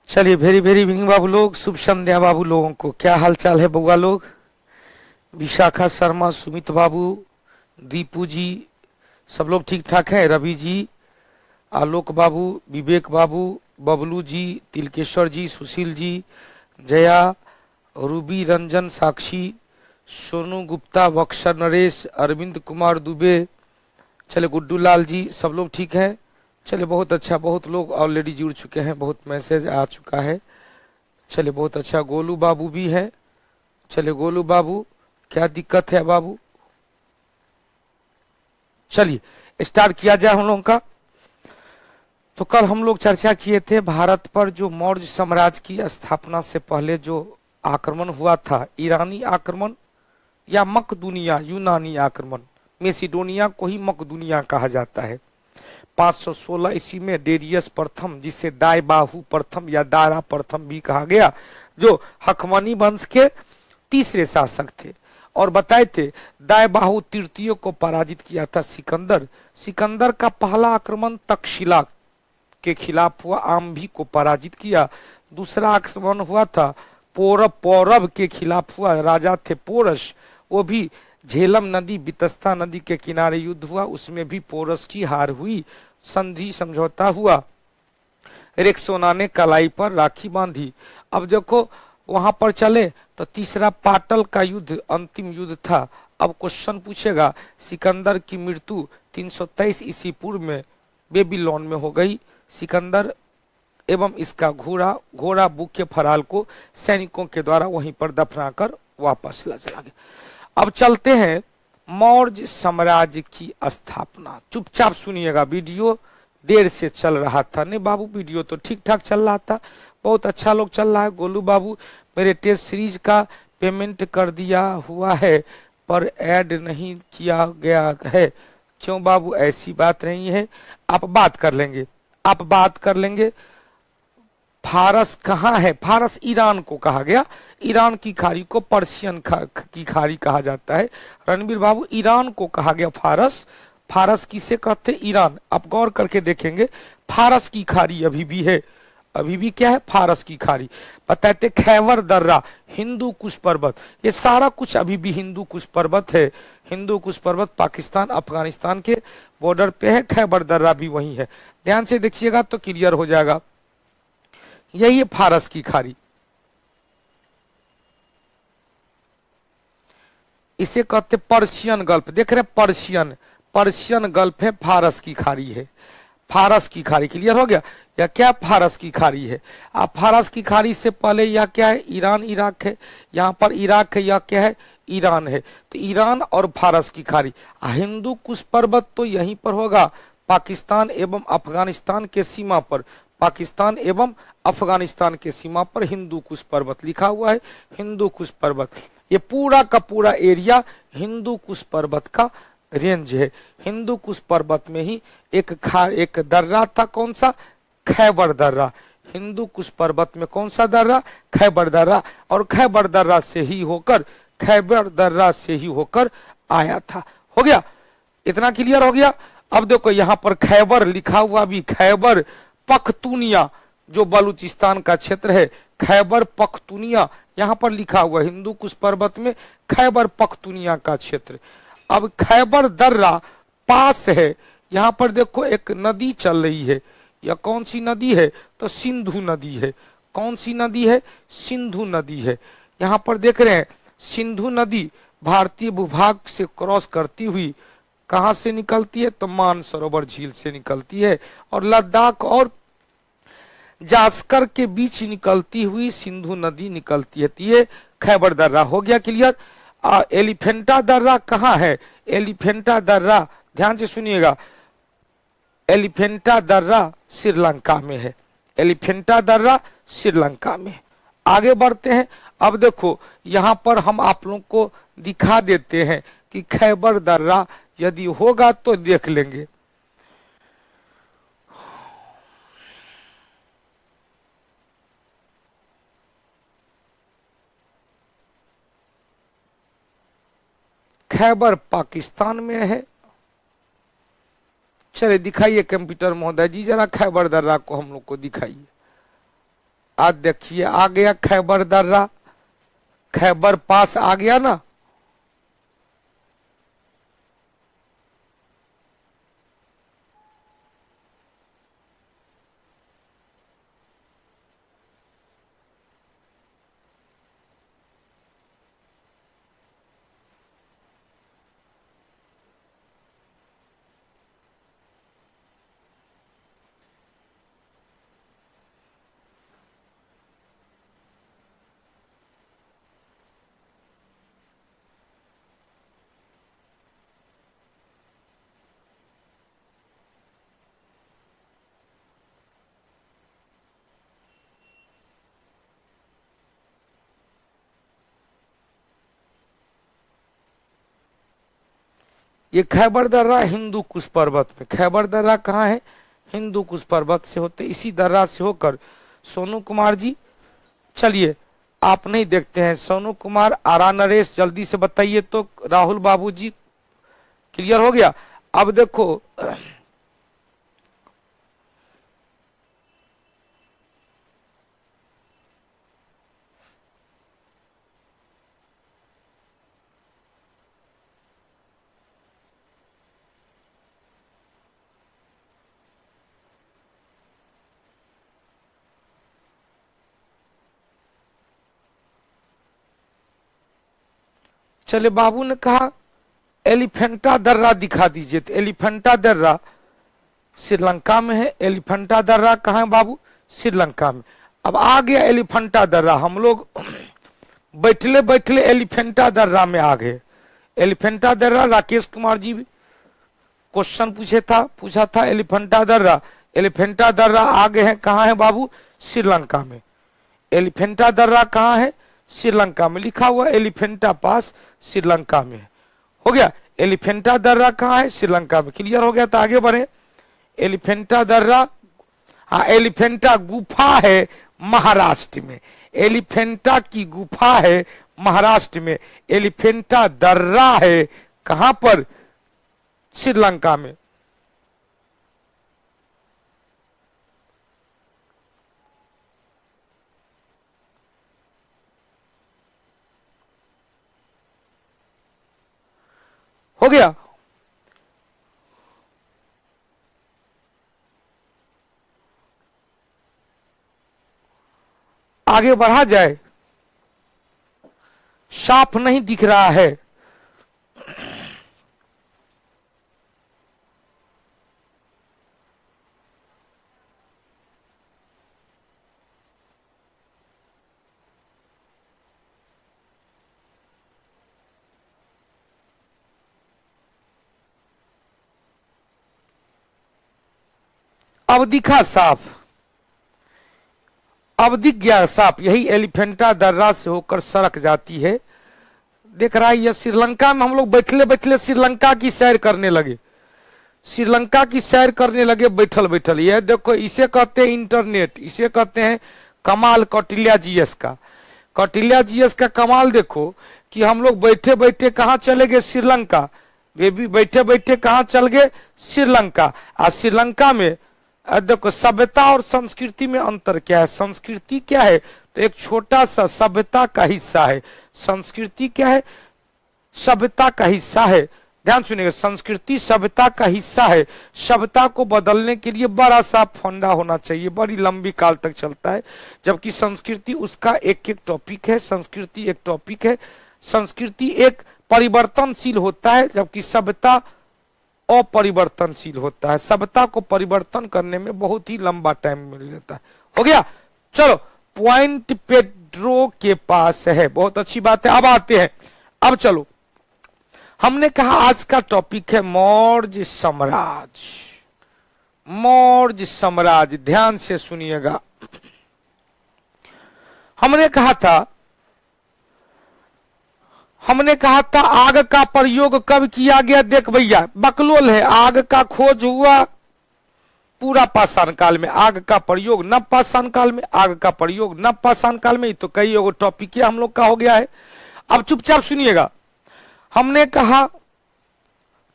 चलिए very very evening बाबू लोग, शुभ संध्या बाबू लोगों को। क्या हाल चाल है बउआ लोग? विशाखा शर्मा, सुमित बाबू, दीपू जी, सब लोग ठीक ठाक हैं? रवि जी, आलोक बाबू, विवेक बाबू, बबलू जी, तिलकेश्वर जी, सुशील जी, जया, रूबी रंजन, साक्षी, सोनू गुप्ता, बक्सर नरेश, अरविंद कुमार दुबे, चले गुड्डू लाल जी, सब लोग ठीक हैं? चले बहुत अच्छा, बहुत लोग ऑलरेडी जुड़ चुके हैं, बहुत मैसेज आ चुका है। चले बहुत अच्छा, गोलू बाबू भी है। चले गोलू बाबू, क्या दिक्कत है बाबू? चलिए स्टार्ट किया जाए हम लोगों का। तो कल हम लोग चर्चा किए थे भारत पर जो मौर्य साम्राज्य की स्थापना से पहले जो आक्रमण हुआ था, ईरानी आक्रमण या मकदूनिया यूनानी आक्रमण। मेसिडोनिया को ही मकदूनिया कहा जाता है। 516 ईस्वी में डेरियस प्रथम, जिसे दायबाहु प्रथम या दारा प्रथम भी कहा गया, जो हकमनी वंश के तीसरे शासक थे और बताए थे दायबाहु तृतीय को पराजित किया था सिकंदर। सिकंदर का पहला आक्रमण तक्षशिला के खिलाफ हुआ, आम्भी को पराजित किया। दूसरा आक्रमण हुआ था पौरव के खिलाफ हुआ, राजा थे पोरस, वो भी झेलम नदी वितस्ता नदी के किनारे युद्ध हुआ, उसमें भी पोरस की हार हुई। संधि समझौता हुआ, रेक्सोना ने कलाई पर राखी बांधी। अब देखो वहां पर चले तो तीसरा पाटल का युद्ध अंतिम युद्ध था। अब क्वेश्चन पूछेगा, सिकंदर की मृत्यु 323 ईस्वी पूर्व में बेबीलोन में हो गई। सिकंदर एवं इसका घोड़ा बुके फराल को सैनिकों के द्वारा वहीं पर दफनाकर वापस चला गया। अब चलते हैं मौर्य साम्राज्य की स्थापना। चुपचाप सुनिएगा, वीडियो देर से चल रहा था। नहीं बाबू, वीडियो तो ठीक ठाक चल रहा था, बहुत अच्छा लोग चल रहा है। गोलू बाबू, मेरे टेस्ट सीरीज का पेमेंट कर दिया हुआ है पर ऐड नहीं किया गया है। क्यों बाबू? ऐसी बात नहीं है, आप बात कर लेंगे, आप बात कर लेंगे। फारस कहाँ है? फारस ईरान को कहा गया। ईरान की खाड़ी को पर्शियन की खाड़ी कहा जाता है। रणबीर बाबू, ईरान को कहा गया फारस। फारस किसे कहते? ईरान। आप गौर करके देखेंगे, फारस की खाड़ी अभी भी है। अभी भी क्या है? फारस की खाड़ी। बताते खैबर दर्रा, हिंदू कुश पर्वत, ये सारा कुछ अभी भी हिंदू कुश पर्वत है। हिंदू कुश पर्वत पाकिस्तान अफगानिस्तान के बॉर्डर पे है, खैबर दर्रा भी वही है। ध्यान से देखिएगा तो क्लियर हो जाएगा। यही है फारस की खाड़ी, इसे कहते पर्शियन गल्फ। देख रहे पर्शियन गल्फ है, फारस की खाड़ी है। फारस की खाड़ी क्लियर हो गया? या क्या फारस की खाड़ी है? अब फारस की खाड़ी से पहले यह क्या है? ईरान इराक है। यहाँ पर इराक है, यह क्या है? ईरान है। तो ईरान और फारस की खाड़ी। हिंदू कुश पर्वत तो यहीं पर होगा, पाकिस्तान एवं अफगानिस्तान के सीमा पर। पाकिस्तान एवं अफगानिस्तान के सीमा पर हिंदू कुश पर्वत लिखा हुआ है। हिंदू कुश पर्वत, ये पूरा का पूरा एरिया हिंदू कुश पर्वत का रेंज है। हिंदू कुश पर्वत में ही एक दर्रा था, कौन सा? खैबर दर्रा। हिंदू कुश पर्वत में कौन सा दर्रा? खैबर दर्रा। और खैबर दर्रा से ही होकर आया था। हो गया? इतना क्लियर हो गया? अब देखो यहाँ पर खैबर लिखा हुआ भी, खैबर पख्तूनिया जो बलूचिस्तान का क्षेत्र है, खैबर पख्तूनिया यहाँ पर लिखा हुआ। हिंदू कुश पर्वत में खैबर पख्तूनिया का क्षेत्र। अब खैबर दर्रा पास है, यहाँ पर देखो एक नदी चल रही है। यह कौन सी नदी है? तो सिंधु नदी है। कौन सी नदी है? सिंधु नदी है। यहाँ पर देख रहे हैं सिंधु नदी भारतीय भूभाग से क्रॉस करती हुई कहां से निकलती है? तो मानसरोवर झील से निकलती है और लद्दाख और जास्कर के बीच निकलती हुई सिंधु नदी निकलती है। ये खैबर दर्रा हो गया क्लियर। एलिफेंटा दर्रा कहाँ है? एलिफेंटा दर्रा, ध्यान से सुनिएगा, एलिफेंटा दर्रा श्रीलंका में है। एलिफेंटा दर्रा श्रीलंका में। आगे बढ़ते हैं। अब देखो यहाँ पर हम आप लोग को दिखा देते हैं कि खैबर दर्रा यदि होगा तो देख लेंगे। खैबर पाकिस्तान में है। चले दिखाइए कंप्यूटर महोदय जी, जरा खैबर दर्रा को हम लोग को दिखाइए। आज देखिए आ गया खैबर दर्रा, खैबर पास आ गया ना। ये खैबर दर्रा हिंदू कुश पर्वत में, खैबर दर्रा कहाँ है? हिंदू कुश पर्वत से होते, इसी दर्रा से होकर सोनू कुमार जी, चलिए आप नहीं देखते हैं, सोनू कुमार आरा नरेश जल्दी से बताइए तो, राहुल बाबू जी क्लियर हो गया। अब देखो चले बाबू ने कहा एलिफेंटा दर्रा दिखा दीजिए, तो एलिफेंटा दर्रा श्रीलंका में है। एलिफेंटा दर्रा कहाँ है बाबू? श्रीलंका में। अब आ गया एलिफेंटा दर्रा, हम लोग बैठले बैठले एलिफेंटा दर्रा में आ गए। एलिफेंटा दर्रा राकेश कुमार जी क्वेश्चन पूछा था एलिफेंटा दर्रा, एलिफेंटा दर्रा आ गए हैं, कहाँ है बाबू? श्रीलंका में। एलिफेंटा दर्रा कहाँ है? श्रीलंका में, लिखा हुआ एलिफेंटा पास श्रीलंका में। हो गया, एलिफेंटा दर्रा कहाँ है? श्रीलंका में। क्लियर हो गया, तो आगे बढ़े। एलिफेंटा दर्रा, हाँ एलिफेंटा गुफा है महाराष्ट्र में, एलिफेंटा की गुफा है महाराष्ट्र में। एलिफेंटा दर्रा है कहां पर? श्रीलंका में। हो गया, आगे बढ़ा जाए। साफ नहीं दिख रहा है, अब दिखा साफ, अब दिख गया साफ। यही एलिफेंटा दर्रा से होकर सड़क जाती है, देख रहा है। यह श्रीलंका में हम लोग बैठले बैठले श्रीलंका की सैर करने लगे, श्रीलंका की सैर करने लगे बैठल बैठल। ये देखो, इसे कहते हैं इंटरनेट, इसे कहते हैं कमाल कौटिल्य जीएस का। कौटिल्य जीएस का कमाल देखो कि हम लोग बैठे बैठे कहाँ चले गए? श्रीलंका। बेबी बैठे बैठे कहाँ चल गए? श्रीलंका। और श्रीलंका में देखो सभ्यता और संस्कृति में अंतर क्या है? संस्कृति क्या है? तो एक छोटा सा सभ्यता का हिस्सा है, संस्कृति क्या है? सभ्यता का हिस्सा है। ध्यान सुनिएगा, संस्कृति सभ्यता का हिस्सा है। सभ्यता को बदलने के लिए बड़ा सा फंडा होना चाहिए, बड़ी लंबी काल तक चलता है। जबकि संस्कृति उसका एक एक टॉपिक है, संस्कृति एक टॉपिक है, संस्कृति एक परिवर्तनशील होता है, जबकि सभ्यता अपरिवर्तनशील होता है। सभ्यता को परिवर्तन करने में बहुत ही लंबा टाइम मिल जाता है। हो गया, चलो पॉइंट पेड्रो के पास है, बहुत अच्छी बात है। अब आते हैं, अब चलो, हमने कहा आज का टॉपिक है मौर्य साम्राज्य। मौर्य साम्राज्य, ध्यान से सुनिएगा। हमने कहा था आग का प्रयोग कब किया गया? देख भैया, बकलोल है, आग का खोज हुआ पूरा पाषाण काल में, आग का प्रयोग नव पाषाण काल में, आग का प्रयोग नव पाषाण काल में। तो कई एगो टॉपिक हम लोग का हो गया है। अब चुपचाप सुनिएगा, हमने कहा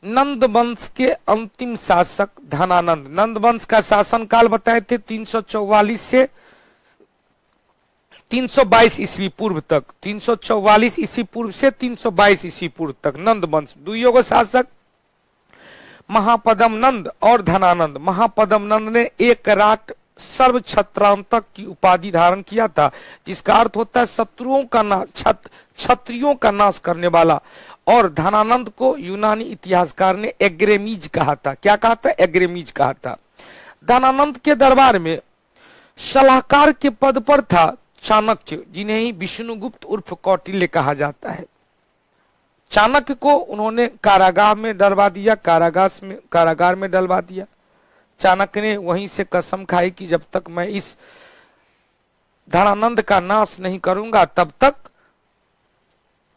नंद वंश के अंतिम शासक धनानंद, नंद वंश का शासन काल बताए थे 344 से 322 ईस्वी पूर्व तक, 344 ईस्वी पूर्व से 322 ईस्वी पूर्व तक नंद वंश दुइयों को शासक महापदम नंद और धनानंद। महापदम नंद ने एक राट सर्व छत्रांतक की उपाधि धारण किया था, जिसका अर्थ होता है शत्रुओं का नाश, क्षत्रियों का नाश करने वाला। और धनानंद को यूनानी इतिहासकार ने एग्रेमीज कहा था। क्या कहा था? एग्रेमीज कहा था। धनानंद के दरबार में सलाहकार के पद पर था चाणक्य, जिन्हें ही विष्णुगुप्त उर्फ कौटिल्य कहा जाता है। चाणक्य को उन्होंने कारागार में डलवा दिया, कारागार में डलवा दिया। चाणक्य ने वहीं से कसम खाई कि जब तक मैं इस धनानंद का नाश नहीं करूंगा तब तक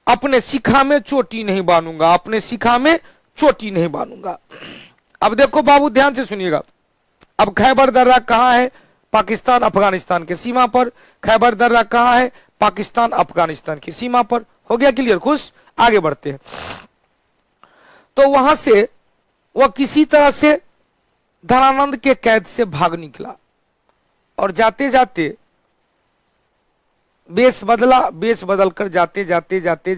अपने शिखा में चोटी नहीं बांधूंगा, अपने शिखा में चोटी नहीं बांधूंगा। अब देखो बाबू, ध्यान से सुनिएगा। अब खैबर दर्रा कहां है? पाकिस्तान अफगानिस्तान के सीमा पर। खैबर दर्रा कहां है? पाकिस्तान अफगानिस्तान की सीमा पर। हो गया क्लियर? खुश? आगे बढ़ते हैं। तो वहां से वह किसी तरह से धनानंद के कैद से भाग निकला और जाते जाते बेस बदलकर जाते जाते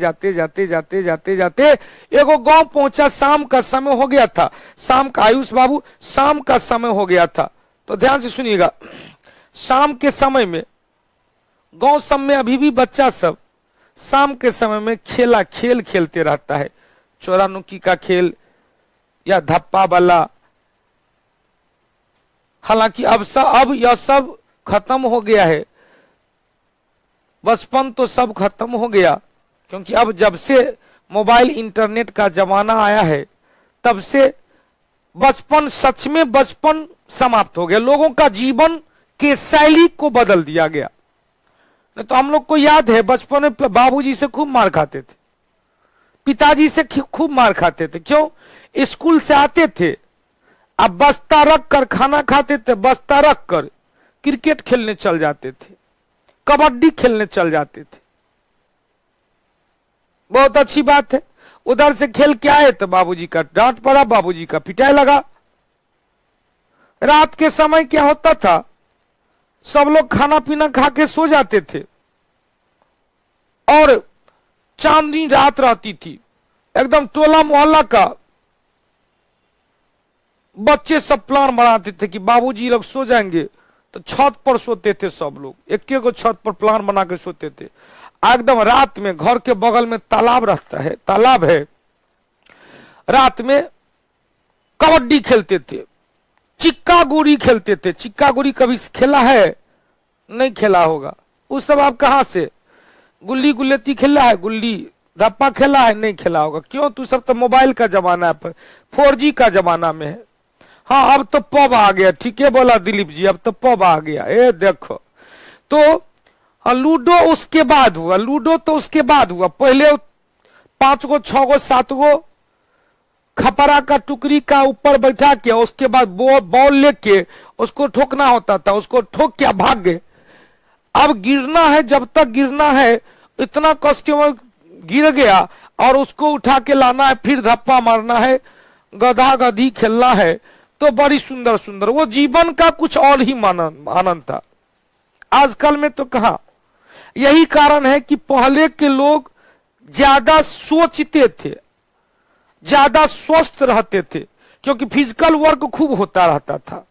एगो गांव पहुंचा। शाम का समय हो गया था। शाम का, आयुष बाबू, शाम का समय हो गया था। तो ध्यान से सुनिएगा। शाम के समय में गांव सब में अभी भी बच्चा सब शाम के समय में खेल खेलते रहता है। चोरा नुकी का खेल या धप्पा वाला। हालांकि अब यह सब खत्म हो गया है। बचपन तो सब खत्म हो गया, क्योंकि अब जब से मोबाइल इंटरनेट का जमाना आया है तब से बचपन, सच में बचपन समाप्त हो गया। लोगों का जीवन के शैली को बदल दिया गया। नहीं तो हम लोग को याद है बचपन में बाबूजी से खूब मार खाते थे, पिताजी से खूब मार खाते थे। क्यों? स्कूल से आते थे, अब बस्ता रख कर खाना खाते थे, बस्ता रख कर क्रिकेट खेलने चल जाते थे, कबड्डी खेलने चल जाते थे। बहुत अच्छी बात है। उधर से खेल के आए तो बाबूजी का डांट पड़ा, बाबूजी का पिटाई लगा। रात के समय क्या होता था? सब लोग खाना पीना खा के सो जाते थे और चांदनी रात रहती थी। एकदम टोला मोहल्ला का बच्चे सब प्लान बनाते थे कि बाबूजी लोग सो जाएंगे तो छत पर सोते थे। सब लोग एक एक छत पर प्लान बना के सोते थे। एकदम रात में घर के बगल में तालाब रहता है, तालाब है। रात में कबड्डी खेलते थे, चिक्का गुड़ी खेलते थे। चिक्का गुड़ी कभी खेला है? नहीं खेला होगा। उस सब आप कहां से? गुल्ली गुल्लेती खेला है? गुल्ली धप्पा खेला है? नहीं खेला होगा। क्यों? तू सब तो मोबाइल का जमाना है, 4G का जमाना में है। हाँ, अब तो पब आ गया। ठीक है बोला दिलीप जी, अब तो पब आ गया। ए देखो तो लूडो उसके बाद हुआ। लूडो तो उसके बाद हुआ। पहले 5 गो 6 गो 7 गो खपरा का टुकड़ी का ऊपर बैठा के उसके बाद बॉल लेके उसको ठोकना होता था। उसको ठोक के भाग गए। अब गिरना है, जब तक गिरना है इतना कस के वो गिर गया और उसको उठा के लाना है, फिर धप्पा मारना है, गधा गधी खेलना है। तो बड़ी सुंदर सुंदर वो जीवन का कुछ और ही आनंद था। आजकल में तो कहा। यही कारण है कि पहले के लोग ज्यादा सोचते थे, ज्यादा स्वस्थ रहते थे, क्योंकि फिजिकल वर्क खूब होता रहता था।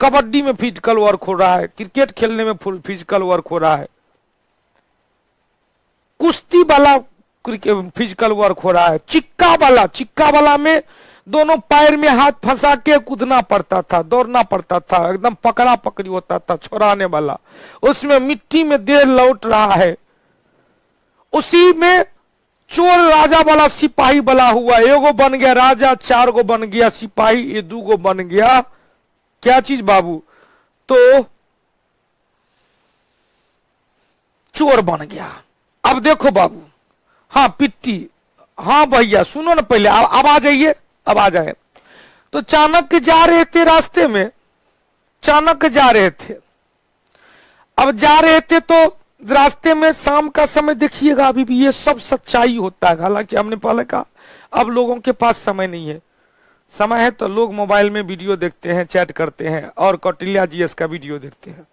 कबड्डी में फिजिकल वर्क हो रहा है, क्रिकेट खेलने में फिजिकल वर्क हो रहा है, कुश्ती वाला फिजिकल वर्क हो रहा है, चिक्का वाला में दोनों पैर में हाथ फंसा के कूदना पड़ता था, दौड़ना पड़ता था, एकदम पकड़ा पकड़ी होता था, छोड़ाने वाला। उसमें मिट्टी में देर लौट रहा है। उसी में चोर राजा वाला सिपाही बना हुआ। एगो बन गया राजा, 4 गो बन गया सिपाही, ये 2 गो बन गया क्या चीज बाबू? तो चोर बन गया। अब देखो बाबू, हाँ पिट्टी, हाँ भैया सुनो ना पहले, अब आ जाइए, अब आ जाए। तो चाणक्य जा रहे थे रास्ते में, चाणक्य जा रहे थे। अब जा रहे थे तो रास्ते में शाम का समय देखिएगा, अभी भी ये सब सच्चाई होता है। हालांकि हमने पहले कहा अब लोगों के पास समय नहीं है। समय है तो लोग मोबाइल में वीडियो देखते हैं, चैट करते हैं और कौटिल्य जीएस का वीडियो देखते हैं।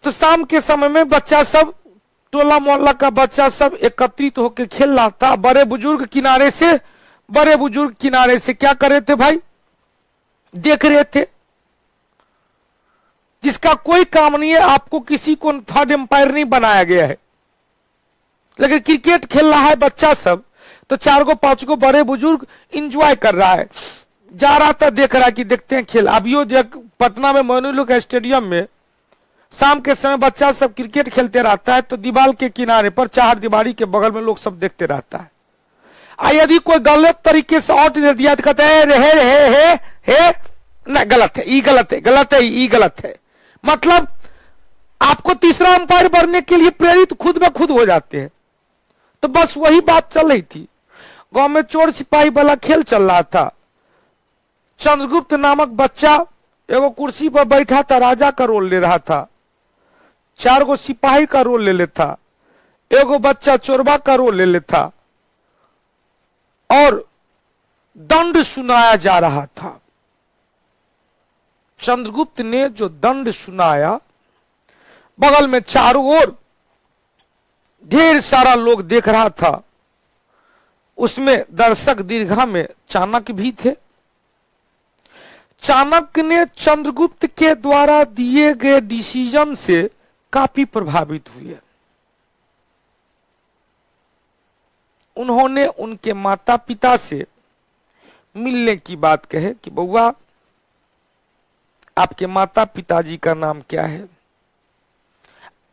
तो शाम के समय में बच्चा सब, टोला मोहल्ला का बच्चा सब एकत्रित होकर खेल रहा था। बड़े बुजुर्ग किनारे से क्या कर रहे थे भाई? देख रहे थे। जिसका कोई काम नहीं है, आपको किसी को थर्ड एम्पायर नहीं बनाया गया है, लेकिन क्रिकेट खेल रहा है बच्चा सब, तो 4 गो 5 गो बड़े बुजुर्ग इंजॉय कर रहा है। जा रहा था, देख रहा है कि देखते हैं खेल। अभियो देख, पटना में मोइनुल का स्टेडियम में शाम के समय बच्चा सब क्रिकेट खेलते रहता है, तो दीवार के किनारे पर, चार दीवारी के बगल में लोग सब देखते रहता है। यदि कोई गलत तरीके से आउट दे दिया तो कहते हैं नहीं, गलत है, ई गलत है। मतलब आपको तीसरा अंपायर बनने के लिए प्रेरित खुद ब खुद हो जाते हैं। तो बस वही बात चल रही थी। गांव में चोर सिपाही वाला खेल चल रहा था। चंद्रगुप्त नामक बच्चा एगो कुर्सी पर बैठा था, राजा का रोल ले रहा था। 4 गो सिपाही का रोल ले लेता, एगो बच्चा चोरबा का रोल ले लेता, और दंड सुनाया जा रहा था। चंद्रगुप्त ने जो दंड सुनाया, बगल में चारों ओर ढेर सारा लोग देख रहा था। उसमें दर्शक दीर्घा में चाणक्य भी थे। चाणक्य ने चंद्रगुप्त के द्वारा दिए गए डिसीजन से काफी प्रभावित हुए। उन्होंने उनके माता पिता से मिलने की बात कहे कि बउआ, आपके माता पिताजी का नाम क्या है?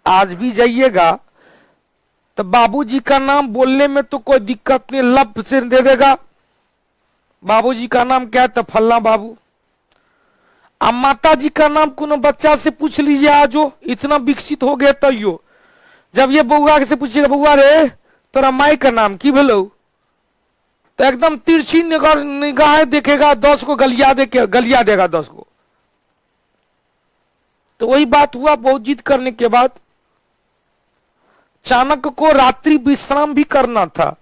आज भी जाइएगा तो बाबूजी का नाम बोलने में तो कोई दिक्कत नहीं, लब से दे देगा। बाबूजी का नाम क्या है? तो फल्ला बाबू। अब माता जी का नाम कोनो बच्चा से पूछ लीजिए, आज इतना विकसित हो गया तैयो। जब ये बउआ से पूछिएगा, बउआ रे तोरा माई का नाम की भेलो, तो एकदम तिरछी निगाह देखेगा, 10 को गलिया देगा 10 को। तो वही बात हुआ। बहुत जिद करने के बाद चाणक्य को रात्रि विश्राम भी करना था,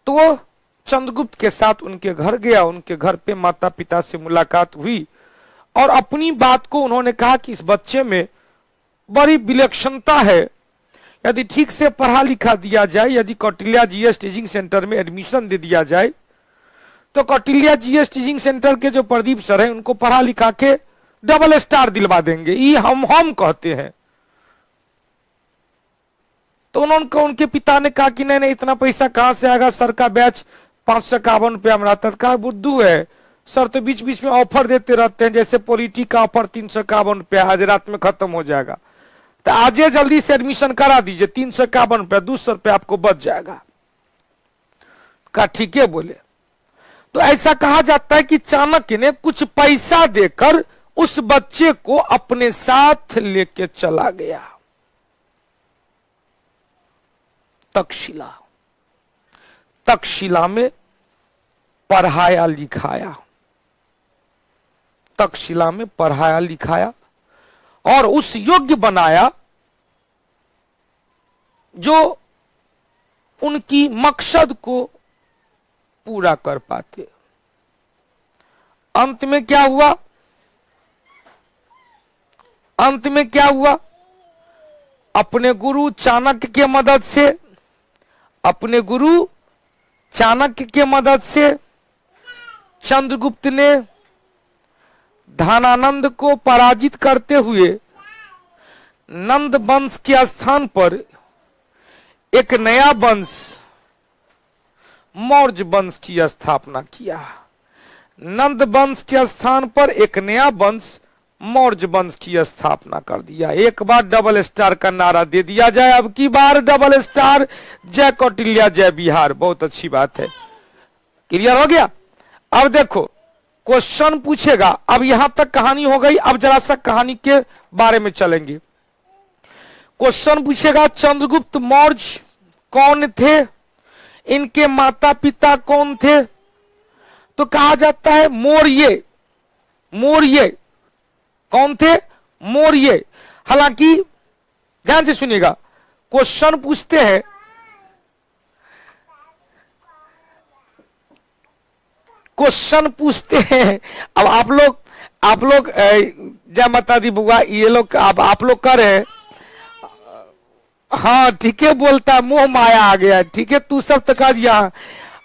तो वो चंद्रगुप्त के साथ उनके घर गया। उनके घर पे माता पिता से मुलाकात हुई और अपनी बात को उन्होंने कहा कि इस बच्चे में बड़ी विलक्षणता है। यदि ठीक से पढ़ा लिखा दिया जाए, यदि कौटिल्या जीएस टीचिंग सेंटर में एडमिशन दे दिया जाए, तो कौटिल्या जीएस टीचिंग सेंटर के जो प्रदीप सर हैं, उनको पढ़ा लिखा के डबल स्टार दिलवा देंगे। ये हम कहते हैं। तो उनके पिता ने कहा कि नहीं, इतना पैसा कहां से आएगा? सर का बैच 551 रुपया में रहता। कहा बुद्धू है सर, तो बीच बीच में ऑफर देते रहते हैं, जैसे पॉलिटी का ऑफर 351 रुपया आज रात में खत्म हो जाएगा, तो आज जल्दी से एडमिशन करा दीजिए, 351 रुपया, 200 रुपया आपको बच जाएगा। कहा ठीक है बोले। तो ऐसा कहा जाता है कि चाणक्य ने कुछ पैसा देकर उस बच्चे को अपने साथ लेके चला गया तक्षशिला में पढ़ाया लिखाया और उस योग्य बनाया जो उनकी मकसद को पूरा कर पाते। अंत में क्या हुआ? अपने गुरु चाणक्य के मदद से चंद्रगुप्त ने धनानंद को पराजित करते हुए नंद वंश के स्थान पर एक नया वंश मौर्य वंश की स्थापना किया। नंद वंश के स्थान पर एक नया वंश मौर्य वंश की स्थापना कर दिया। एक बार डबल स्टार का नारा दे दिया जाए, अब की बार डबल स्टार, जय कौटिल्या जय बिहार। बहुत अच्छी बात है। क्लियर हो गया? अब देखो क्वेश्चन पूछेगा। अब यहां तक कहानी हो गई, अब जरा सा कहानी के बारे में चलेंगे। क्वेश्चन पूछेगा चंद्रगुप्त मौर्य कौन थे, इनके माता पिता कौन थे? तो कहा जाता है मौर्य। कौन थे? मौर्य। हालांकि ध्यान से सुनिएगा, क्वेश्चन पूछते हैं अब आप लोग आप लोग जय माता दी बुआ, ये लोग आप लोग कर रहे हैं। हाँ ठीक है, बोलता है मोह माया आ गया। ठीक है, तू सब तक दिया।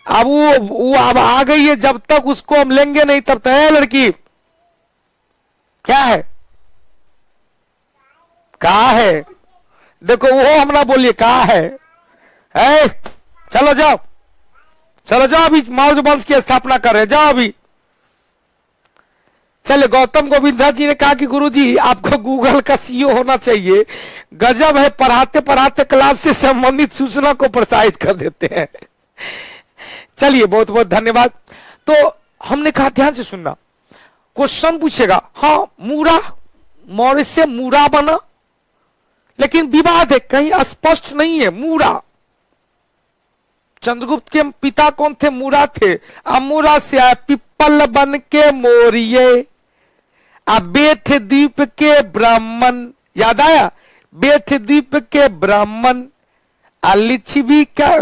अब वो अब आ गई है, जब तक उसको हम लेंगे नहीं तब तक है। लड़की क्या है, कहा है, देखो वो हम ना बोलिए कहा है। चलो जाओ, चलो जाओ, अभी मौर्य वंश की स्थापना कर रहे, जाओ अभी। चले, गौतम गोविंदा जी ने कहा कि गुरुजी आपको गूगल का सीईओ होना चाहिए। गजब है, पढ़ाते पढ़ाते क्लास से संबंधित सूचना को प्रसारित कर देते हैं। चलिए, बहुत बहुत धन्यवाद। तो हमने कहा ध्यान से सुनना, क्वेश्चन पूछेगा। हाँ, मूरा, मौर्य से मूरा बना, लेकिन विवाद है, कहीं स्पष्ट नहीं है। मूरा, चंद्रगुप्त के पिता कौन थे? मूरा थे। अब मूरा से आया पिप्पल बन के मोरिये, अब बेठ द्वीप के ब्राह्मण, याद आया, बेठ द्वीप के ब्राह्मण, लिच्छवी का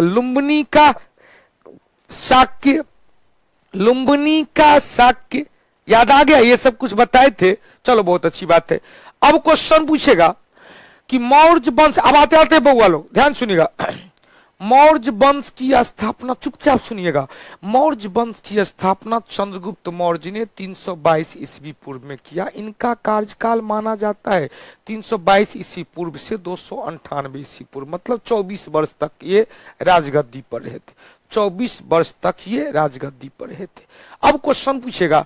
लुम्बनी का शाक्य, लुम्बनी का शाक्य, याद आ गया, ये सब कुछ बताए थे। चलो बहुत अच्छी बात है। अब क्वेश्चन पूछेगा कि मौर्य वंश, अब आते आते बउआ लोग ध्यान सुनिएगा, मौर्य वंश की स्थापना, चुपचाप सुनिएगा, मौर्य वंश की स्थापना चंद्रगुप्त मौर्य ने 322 ईस्वी पूर्व में किया। इनका कार्यकाल माना जाता है 322 ईस्वी पूर्व से 298 ईस्वी पूर्व, मतलब 24 वर्ष तक ये राजगद्दी पर रहे थे। 24 वर्ष तक ये राजगद्दी पर रहे थे। अब क्वेश्चन पूछेगा,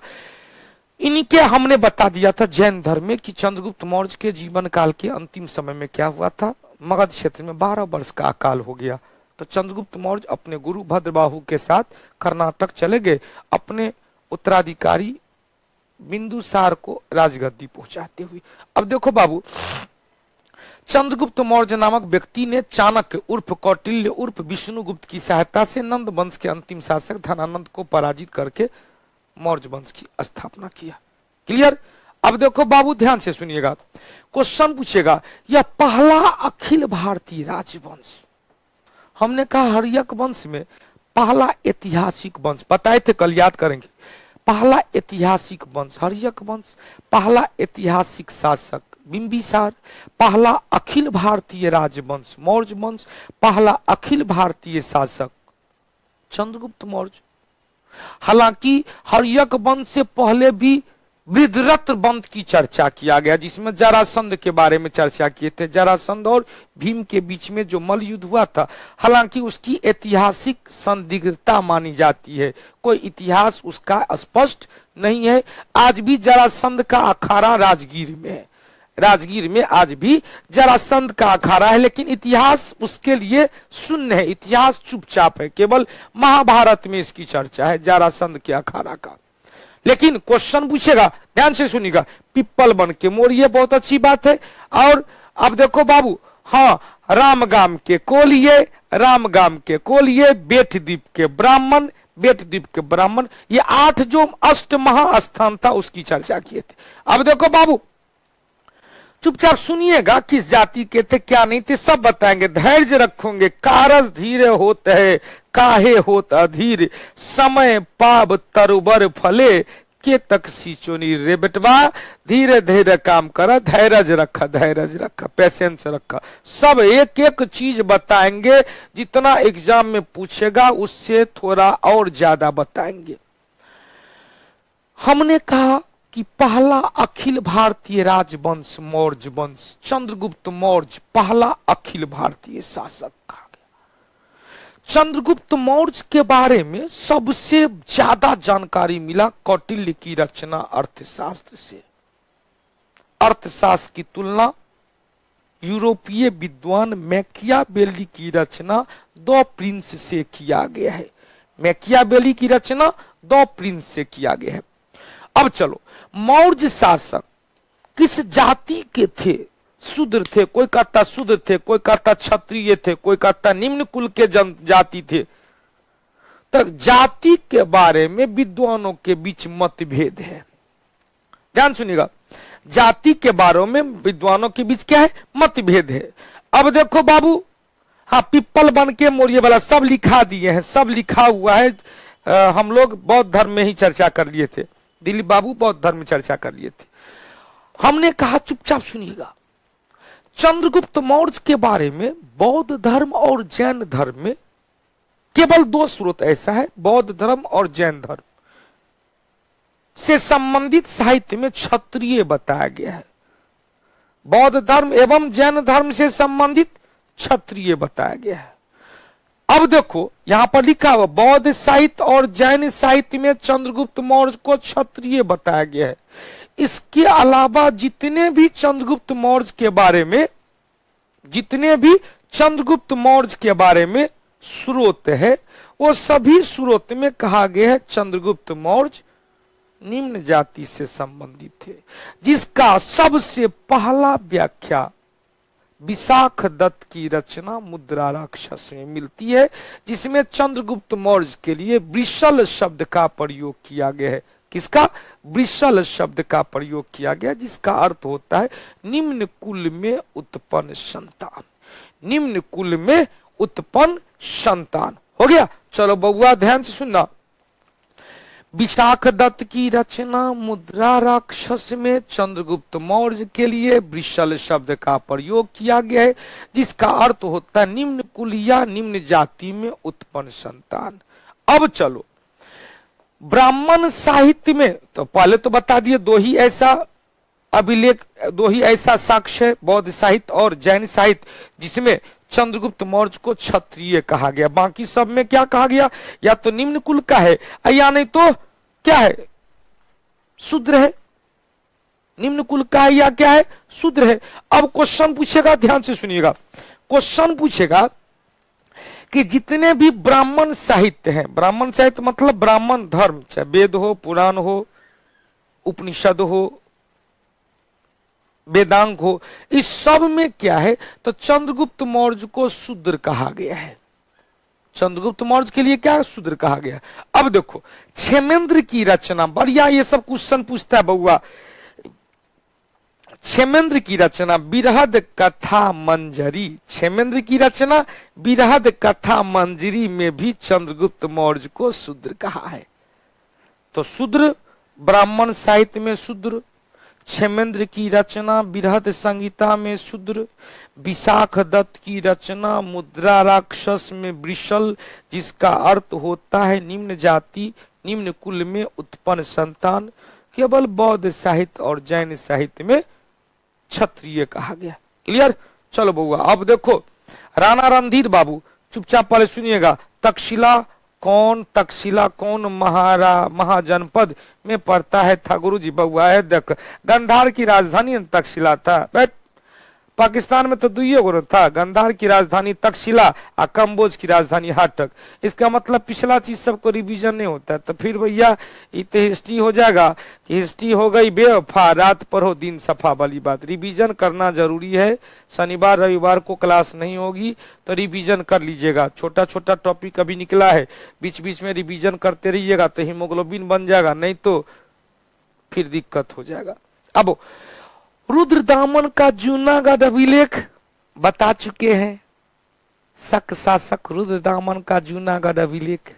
इनके हमने बता दिया था जैन धर्म में कि चंद्रगुप्त मौर्य के जीवन काल के अंतिम समय में क्या हुआ था, मगध क्षेत्र में 12 वर्ष का अकाल हो गया। तो चंद्रगुप्त मौर्य अपने गुरु भद्रबाहु के साथ कर्नाटक चले गए, अपने उत्तराधिकारी बिंदुसार को राजगद्दी पहुंचाते हुए। अब देखो बाबू, चंद्रगुप्त मौर्य नामक व्यक्ति ने चाणक्य उर्फ कौटिल्य उर्फ विष्णुगुप्त की सहायता से नंद वंश के अंतिम शासक धनानंद को पराजित करके मौर्य वंश की स्थापना किया। क्लियर? अब देखो बाबू ध्यान से सुनिएगा, क्वेश्चन पूछेगा, यह पहला अखिल भारतीय राजवंश, हमने कहा हर्यक वंश में पहला ऐतिहासिक वंश बताए थे, कल याद करेंगे, पहला ऐतिहासिक वंश हर्यक वंश, पहला ऐतिहासिक शासक बिंबिसार, पहला अखिल भारतीय राजवंश मौर्य वंश, पहला अखिल भारतीय शासक चंद्रगुप्त मौर्य। हालांकि हर्यक वंश से पहले भी वृद्धरथ वंश की चर्चा किया गया, जिसमें जरासंध के बारे में चर्चा किए थे। जरासंध और भीम के बीच में जो मल्ल युद्ध हुआ था, हालांकि उसकी ऐतिहासिक संदिग्धता मानी जाती है, कोई इतिहास उसका स्पष्ट नहीं है। आज भी जरासंध का अखाड़ा राजगीर में है, राजगीर में आज भी जरासंध का अखाड़ा है, लेकिन इतिहास उसके लिए शून्य है, इतिहास चुपचाप है। केवल महाभारत में इसकी चर्चा है जरासंध के अखाड़ा का। लेकिन क्वेश्चन पूछेगा, ध्यान से सुनिएगा, पिप्पल बन के मोरिये, बहुत अच्छी बात है। और अब देखो बाबू, हाँ, रामगाम के कोलिये, रामगाम के कोलिये, बेटद्वीप के ब्राह्मण, बेटद्वीप के ब्राह्मण, ये 8 जो अष्ट महास्थान था उसकी चर्चा किए थे। अब देखो बाबू, चुपचाप सुनिएगा, किस जाति के थे क्या नहीं थे सब बताएंगे। धैर्य रखोगे, कारज धीरे होत है काहे होत अधीर, समय पाब तरुबर फले के तक सीचोनी रे बेटवा, धीरे धीरे काम कर, धैर्य रखा, धैर्य रखा, पेशेंस रखा। सब एक एक चीज बताएंगे, जितना एग्जाम में पूछेगा उससे थोड़ा और ज्यादा बताएंगे। हमने कहा कि पहला अखिल भारतीय राजवंश मौर्य वंश, चंद्रगुप्त मौर्य पहला अखिल भारतीय शासक कहा गया। चंद्रगुप्त मौर्य के बारे में सबसे ज्यादा जानकारी मिला कौटिल्य की रचना अर्थशास्त्र से। अर्थशास्त्र की तुलना यूरोपीय विद्वान मैकियावेली की रचना द प्रिंस से किया गया है। मैकियावेली की रचना द प्रिंस से किया गया है। अब चलो, मौर्य शासक किस जाति के थे? शूद्र थे, कोई कहता शूद्र थे, कोई कहता क्षत्रिय थे, कोई कहता निम्न कुल के जाति थे। तो जाति के बारे में विद्वानों के बीच मतभेद है। ध्यान सुनिएगा, जाति के बारे में विद्वानों के बीच क्या है? मतभेद है। अब देखो बाबू, हाँ, पिप्पल बन के मोरिये वाला सब लिखा दिए हैं, सब लिखा हुआ है। हम लोग बौद्ध धर्म में ही चर्चा कर लिए थे। दिलीप बाबू बौद्ध धर्म में चर्चा कर लिए थे। हमने कहा चुपचाप सुनिएगा, चंद्रगुप्त मौर्य के बारे में बौद्ध धर्म और जैन धर्म में केवल दो स्रोत ऐसा है, बौद्ध धर्म और जैन धर्म से संबंधित साहित्य में क्षत्रिय बताया गया है। बौद्ध धर्म एवं जैन धर्म से संबंधित क्षत्रिय बताया गया है। अब देखो यहां पर लिखा हुआ बौद्ध साहित्य और जैन साहित्य में चंद्रगुप्त मौर्य को क्षत्रिय बताया गया है। इसके अलावा जितने भी चंद्रगुप्त मौर्य के बारे में स्रोत है, वो सभी स्रोत में कहा गया है चंद्रगुप्त मौर्य निम्न जाति से संबंधित थे, जिसका सबसे पहला व्याख्या विशाख दत्त की रचना मुद्रा राक्षस में मिलती है, जिसमें चंद्रगुप्त मौर्य के लिए वृषल शब्द का प्रयोग किया गया है। किसका? वृषल शब्द का प्रयोग किया गया, जिसका अर्थ होता है निम्न कुल में उत्पन्न संतान। निम्न कुल में उत्पन्न संतान हो गया। चलो बउआ ध्यान से सुनना, विशाख दत्त की रचना मुद्रा राक्षस में चंद्रगुप्त मौर्य के लिए वृषल शब्द का प्रयोग किया गया है, जिसका अर्थ होता है निम्न कुल या निम्न जाति में उत्पन्न संतान। अब चलो ब्राह्मण साहित्य में, तो पहले तो बता दिए दो ही ऐसा अभिलेख, दो ही ऐसा साक्ष्य है, बौद्ध साहित्य और जैन साहित्य, जिसमें चंद्रगुप्त मौर्य को क्षत्रिय कहा गया। बाकी सब में क्या कहा गया? या तो निम्न कुल का है या नहीं तो क्या है? शूद्र है। निम्न कुल का है या क्या है? शूद्र है। अब क्वेश्चन पूछेगा, ध्यान से सुनिएगा, क्वेश्चन पूछेगा कि जितने भी ब्राह्मण साहित्य हैं, ब्राह्मण साहित्य मतलब ब्राह्मण धर्म, चाहे वेद हो, पुराण हो, उपनिषद हो, वेदांग हो, इस सब में क्या है? तो चंद्रगुप्त मौर्य को शूद्र कहा गया है। चंद्रगुप्त मौर्य के लिए क्या शूद्र कहा गया? अब देखो क्षेमेंद्र की रचना, बढ़िया ये सब क्वेश्चन पूछता है बउआ। क्षेमेंद्र की रचना बिरहद कथा मंजरी, क्षेमेंद्र की रचना बिरहद कथा मंजरी में भी चंद्रगुप्त मौर्य को शूद्र कहा है। तो शूद्र ब्राह्मण साहित्य में शूद्र, क्षेमेंद्र की रचना बिरहद संहिता में शूद्र, विशाख दत्त की रचना मुद्रा राक्षस में वृषल, जिसका अर्थ होता है निम्न जाति निम्न कुल में उत्पन्न संतान। केवल बौद्ध साहित्य और जैन साहित्य में क्षत्रिय कहा गया। क्लियर? चलो बउआ अब देखो राणा रणधीर बाबू, चुपचाप पहले सुनिएगा, तक्षशिला कौन महाजनपद में पड़ता है था? गुरु जी बउआ है देख, गंधार की राजधानी तक्षशिला था। पाकिस्तान में तो दुइये गो था, गंधार की राजधानी तक्षशिला और कम्बोज की राजधानी हाटक। इसका मतलब पिछला चीज सबको रिवीजन नहीं होता है, तो फिर भैया इतने हिस्ट्री हो जाएगा कि हिस्ट्री हो गई बेवफा, रात पर हो दिन सफा वाली बात। रिवीजन करना जरूरी है। शनिवार रविवार को क्लास नहीं होगी तो रिवीजन कर लीजिएगा। छोटा छोटा टॉपिक अभी निकला है, बीच बीच में रिवीजन करते रहिएगा तो हीमोग्लोबिन बन जाएगा, नहीं तो फिर दिक्कत हो जाएगा। अब रुद्रदामन का जूनागढ़ अभिलेख बता चुके हैं, शक शासक रुद्रदामन का जूनागढ़ अभिलेख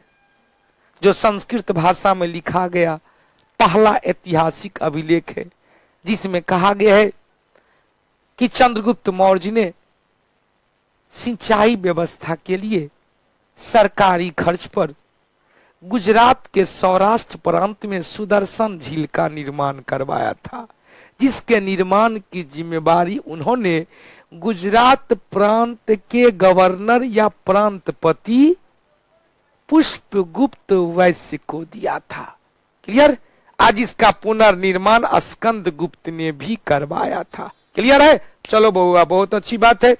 जो संस्कृत भाषा में लिखा गया पहला ऐतिहासिक अभिलेख है, जिसमें कहा गया है कि चंद्रगुप्त मौर्य ने सिंचाई व्यवस्था के लिए सरकारी खर्च पर गुजरात के सौराष्ट्र प्रांत में सुदर्शन झील का निर्माण करवाया था, जिसके निर्माण की जिम्मेवारी उन्होंने गुजरात प्रांत के गवर्नर या प्रांतपति पुष्पगुप्त वैश्य को दिया था। क्लियर? आज इसका पुनर्निर्माण स्कंद गुप्त ने भी करवाया था। क्लियर है? चलो बहुआ बहुत अच्छी बात है।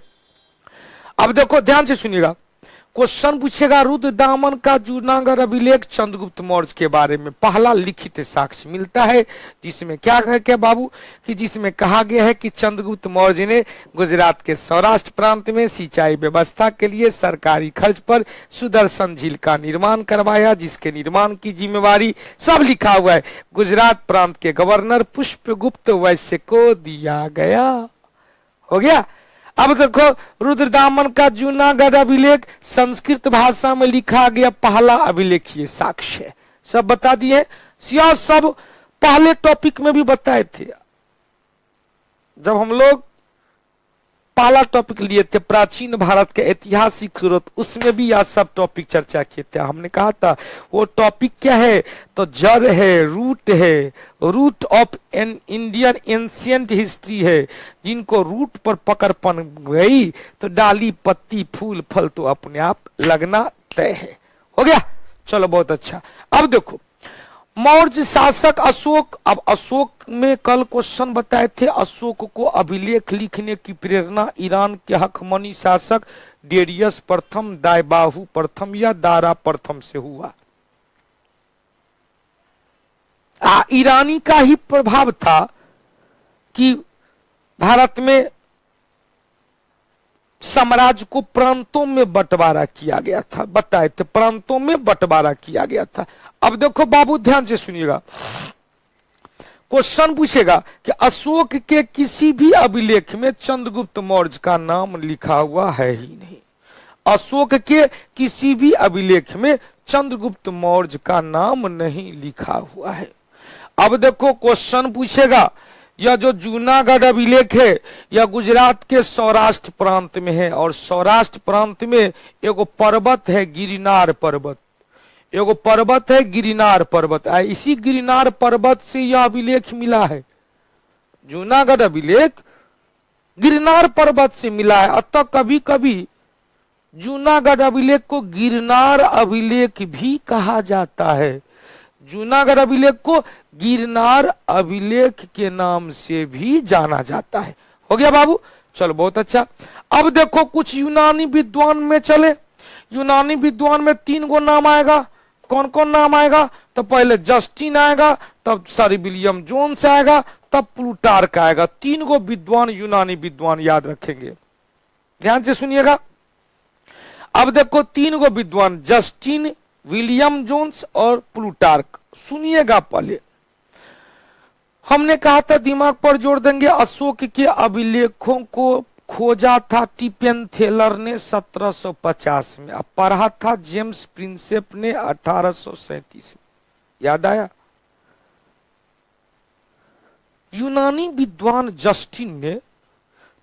अब देखो ध्यान से सुनिएगा, क्वेश्चन पूछेगा रुद्रदामन का जूनागढ़ अभिलेख चंद्रगुप्त मौर्य के बारे में पहला लिखित साक्ष्य मिलता है, जिसमें क्या कहा क्या बाबू कि जिसमें कहा गया है कि चंद्रगुप्त मौर्य ने गुजरात के सौराष्ट्र प्रांत में सिंचाई व्यवस्था के लिए सरकारी खर्च पर सुदर्शन झील का निर्माण करवाया, जिसके निर्माण की जिम्मेवारी सब लिखा हुआ है गुजरात प्रांत के गवर्नर पुष्पगुप्त वैश्य को दिया गया। हो गया? अब देखो रुद्रदामन का जूनागढ़ अभिलेख संस्कृत भाषा में लिखा गया पहला अभिलेखीय साक्ष्य, सब बता दिए। यह सब पहले टॉपिक में भी बताए थे, जब हम लोग पहला टॉपिक लिए थे प्राचीन भारत के ऐतिहासिक स्रोत, उसमें भी यह सब टॉपिक चर्चा किए थे। हमने कहा था वो टॉपिक क्या है, तो जड़ है, root of an Indian ancient history है। जिनको रूट पर पकड़ पन गई तो डाली पत्ती फूल फल तो अपने आप लगना तय है। हो गया, चलो बहुत अच्छा। अब देखो मौर्य शासक अशोक। अब अशोक में कल क्वेश्चन बताए थे, अशोक को अभिलेख लिखने की प्रेरणा ईरान के हकमनी शासक डेरियस प्रथम, दायबाहु प्रथम या दारा प्रथम से हुआ। ईरानी का ही प्रभाव था कि भारत में साम्राज्य को प्रांतों में बंटवारा किया गया था, बताए थे प्रांतों में बंटवारा किया गया था। अब देखो बाबू ध्यान से सुनिएगा, क्वेश्चन पूछेगा कि अशोक के किसी भी अभिलेख में चंद्रगुप्त मौर्य का नाम लिखा हुआ है ही नहीं। अशोक के किसी भी अभिलेख में चंद्रगुप्त मौर्य का नाम नहीं लिखा हुआ है। अब देखो क्वेश्चन पूछेगा, यह जो जूनागढ़ अभिलेख है यह गुजरात के सौराष्ट्र प्रांत में है, और सौराष्ट्र प्रांत में एगो पर्वत है गिरनार पर्वत, एगो पर्वत है गिरनार पर्वत। इसी गिरनार पर्वत से यह अभिलेख मिला है, जूनागढ़ अभिलेख गिरनार पर्वत से मिला है। अतः कभी कभी जूनागढ़ अभिलेख को गिरनार अभिलेख भी कहा जाता है, जूनागढ़ अभिलेख को गिरनार अभिलेख के नाम से भी जाना जाता है। हो गया बाबू, चलो बहुत अच्छा। अब देखो कुछ यूनानी विद्वान में चले, यूनानी विद्वान में 3 गो नाम आएगा। कौन कौन नाम आएगा, तो पहले जस्टिन आएगा, तब सर विलियम जोन्स आएगा, तब प्लूटार्क आएगा। 3 गो विद्वान यूनानी विद्वान याद रखेंगे, ध्यान से सुनिएगा। अब देखो 3 गो विद्वान जस्टिन, विलियम जोन्स और प्लूटार्क। सुनिएगा पहले, हमने कहा था दिमाग पर जोर देंगे। अशोक के अभिलेखों को खोजा था टिपियन थेलर ने 1750 में, अब पढ़ा था जेम्स प्रिंसेप ने 1837 में। याद आया? यूनानी विद्वान जस्टिन ने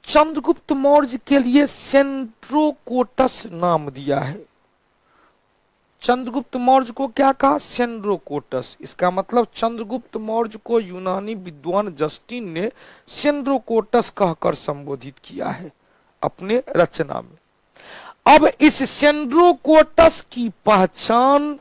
चंद्रगुप्त मौर्य के लिए सेंड्रोकोटस नाम दिया है। चंद्रगुप्त मौर्य को क्या कहा? सेंड्रोकोटस। इसका मतलब चंद्रगुप्त मौर्य को यूनानी विद्वान जस्टिन ने सेंड्रोकोटस कहकर संबोधित किया है अपने रचना में। अब इस सेंड्रोकोटस की पहचान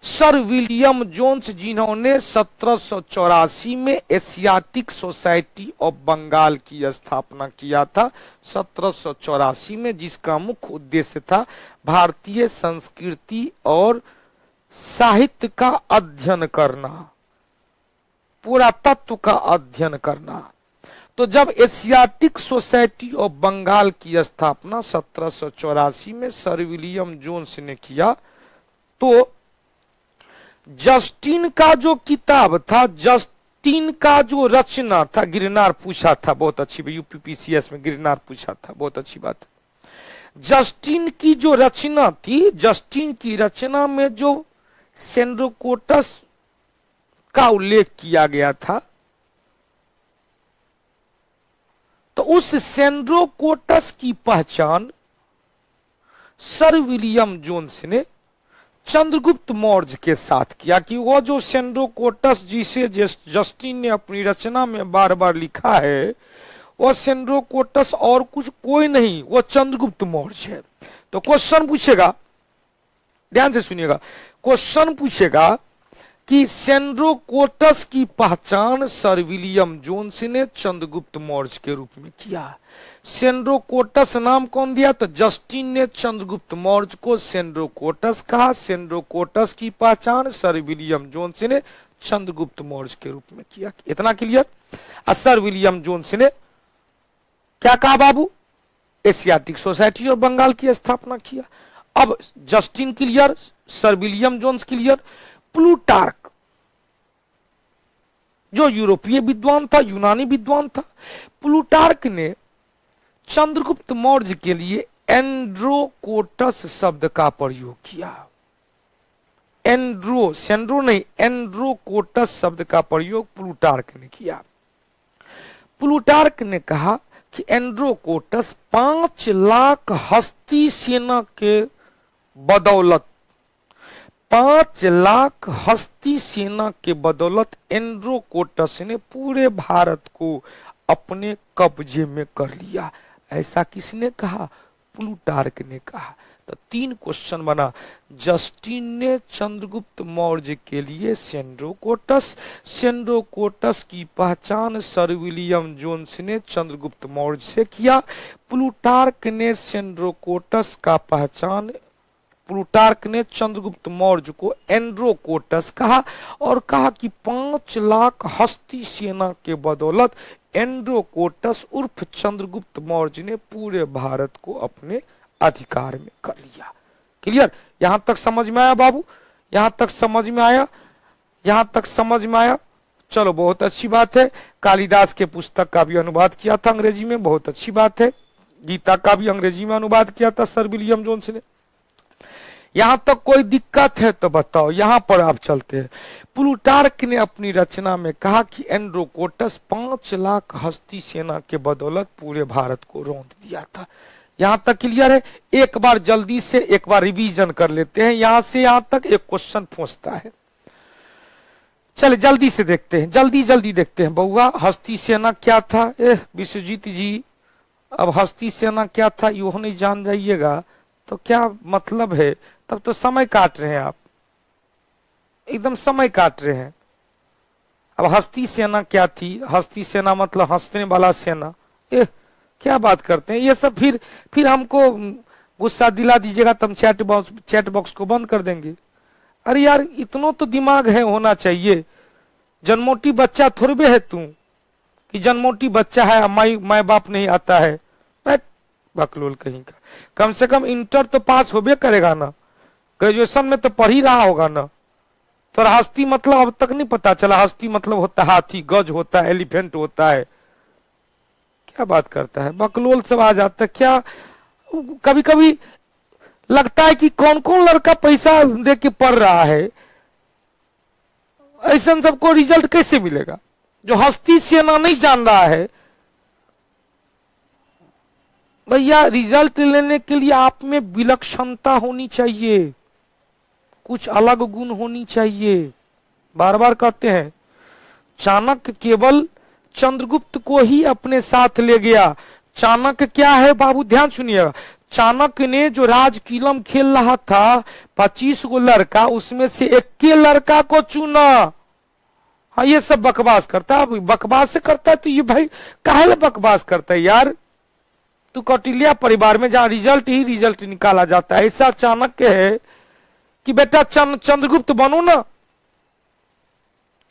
सर विलियम जोन्स, जिन्होंने 1784 में एशियाटिक सोसाइटी ऑफ बंगाल की स्थापना किया था, 1784 में, जिसका मुख्य उद्देश्य था भारतीय संस्कृति और साहित्य का अध्ययन करना, पुरातत्व का अध्ययन करना। तो जब एशियाटिक सोसाइटी ऑफ बंगाल की स्थापना 1784 में सर विलियम जोन्स ने किया, तो जस्टिन का जो किताब था, जस्टिन का जो रचना था, गिरनार पूछा था, बहुत अच्छी, यूपीपीसीएस में गिरनार पूछा था, बहुत अच्छी बात। जस्टिन की जो रचना थी, जस्टिन की रचना में जो सेंड्रोकोटस का उल्लेख किया गया था, तो उस सेंड्रोकोटस की पहचान सर विलियम जोन्स ने चंद्रगुप्त मौर्य के साथ किया कि वो जो सेंड्रोकोटस जिसे जस्टिन ने अपनी रचना में बार बार लिखा है, वो सेंड्रोकोटस और कुछ कोई नहीं, वो चंद्रगुप्त मौर्य है। तो क्वेश्चन पूछेगा, ध्यान से सुनिएगा, क्वेश्चन पूछेगा कि सेंड्रोकोटस की पहचान सर विलियम जोन्स ने चंद्रगुप्त मौर्य के रूप में किया। सेंड्रोकोटस नाम कौन दिया? तो जस्टिन ने चंद्रगुप्त मौर्य को सेंड्रोकोटस कहा। सेंड्रोकोटस की पहचान सर विलियम जोन्स ने चंद्रगुप्त मौर्य के रूप में किया। इतना क्लियर? सर विलियम जोन्स ने क्या कहा बाबू? एशियाटिक सोसाइटी और बंगाल की स्थापना किया। अब जस्टिन clear, sir William Jones clear. Plutarch जो यूरोपीय विद्वान था, यूनानी विद्वान था, प्लूटार्क ने चंद्रगुप्त मौर्य के लिए एंड्रोकोटस शब्द का प्रयोग किया। सेंड्रो नहीं, एंड्रोकोटस शब्द का प्रयोग प्लूटार्क ने किया। प्लूटार्क ने कहा कि एंड्रोकोटस 5 लाख हस्ती सेना के बदौलत, 5 लाख हस्ती सेना के बदौलत एंड्रोकोटस ने पूरे भारत को अपने कब्जे में कर लिया। ऐसा किसने कहा? प्लूटार्क ने कहा। तो 3 क्वेश्चन बना। जस्टिन ने चंद्रगुप्त मौर्य के लिए सेंड्रोकोटस की पहचान सर विलियम जोन्स ने चंद्रगुप्त मौर्य से किया। प्लूटार्क ने प्लूटार्क ने चंद्रगुप्त मौर्य को एंड्रोकोटस कहा और कहा कि 5 लाख हस्ती सेना के बदौलत एंड्रोकोटस उर्फ चंद्रगुप्त मौर्य ने पूरे भारत को अपने अधिकार में कर लिया। क्लियर? यहां तक समझ में आया बाबू? यहां तक समझ में आया? यहां तक समझ में आया? चलो, बहुत अच्छी बात है। कालिदास के पुस्तक का भी अनुवाद किया था अंग्रेजी में, बहुत अच्छी बात है। गीता का भी अंग्रेजी में अनुवाद किया था सर विलियम जोन्स ने। यहां तक कोई दिक्कत है तो बताओ, यहां पर आप चलते हैं। प्लूटार्क ने अपनी रचना में कहा कि एंड्रोकोटस 5 लाख हस्ती सेना के बदौलत पूरे भारत को रौंद दिया था। यहां तक क्लियर है? एक बार जल्दी से एक बार रिवीजन कर लेते हैं। यहां से यहां तक एक क्वेश्चन पूछता है। चले जल्दी से देखते हैं, जल्दी देखते हैं बउआ। हस्ती सेना क्या था? विश्वजीत जी, अब हस्ती सेना क्या था यो नहीं जान जाइएगा तो क्या मतलब है? तब तो समय काट रहे हैं आप, एकदम समय काट रहे हैं। अब हस्ती सेना क्या थी? हस्ती सेना मतलब हंसने वाला सेना। क्या बात करते हैं ये सब? फिर हमको गुस्सा दिला दीजिएगा तो हम चैट बॉक्स को बंद कर देंगे। अरे यार, इतना तो दिमाग है होना चाहिए। जन्मोटी बच्चा थोड़े है तू कि जन्मोटी बच्चा है, माई बाप नहीं आता है। बकलोल कहीं का। कम से कम इंटर तो पास होबे करेगा ना, ग्रेजुएशन में तो पढ़ ही रहा होगा ना। तो हस्ती मतलब अब तक नहीं पता चला? हस्ती मतलब होता हाथी, गज होता है, एलिफेंट होता है। क्या बात करता है? बकलोल सब आ जाता है क्या? कभी कभी लगता है कि कौन कौन लड़का पैसा दे के पढ़ रहा है, ऐसा सबको रिजल्ट कैसे मिलेगा? जो हस्ती सेना नहीं जान रहा है भैया, रिजल्ट लेने के लिए आप में विलक्षणता होनी चाहिए, कुछ अलग गुण होनी चाहिए। बार बार कहते हैं, चाणक्य केवल चंद्रगुप्त को ही अपने साथ ले गया। चाणक्य क्या है बाबू? ध्यान सुनिएगा। चाणक्य ने जो राजकीलम खेल रहा था 25 गो लड़का, उसमें से 1 लड़का को चुना। हाँ, ये सब बकवास करता है। बकवास से करता है तो ये भाई काहे बकवास करता है यार? तू कौटिल्य परिवार में जहां रिजल्ट ही रिजल्ट निकाला जाता है, ऐसा चाणक्य है कि बेटा चंद्रगुप्त बनो ना,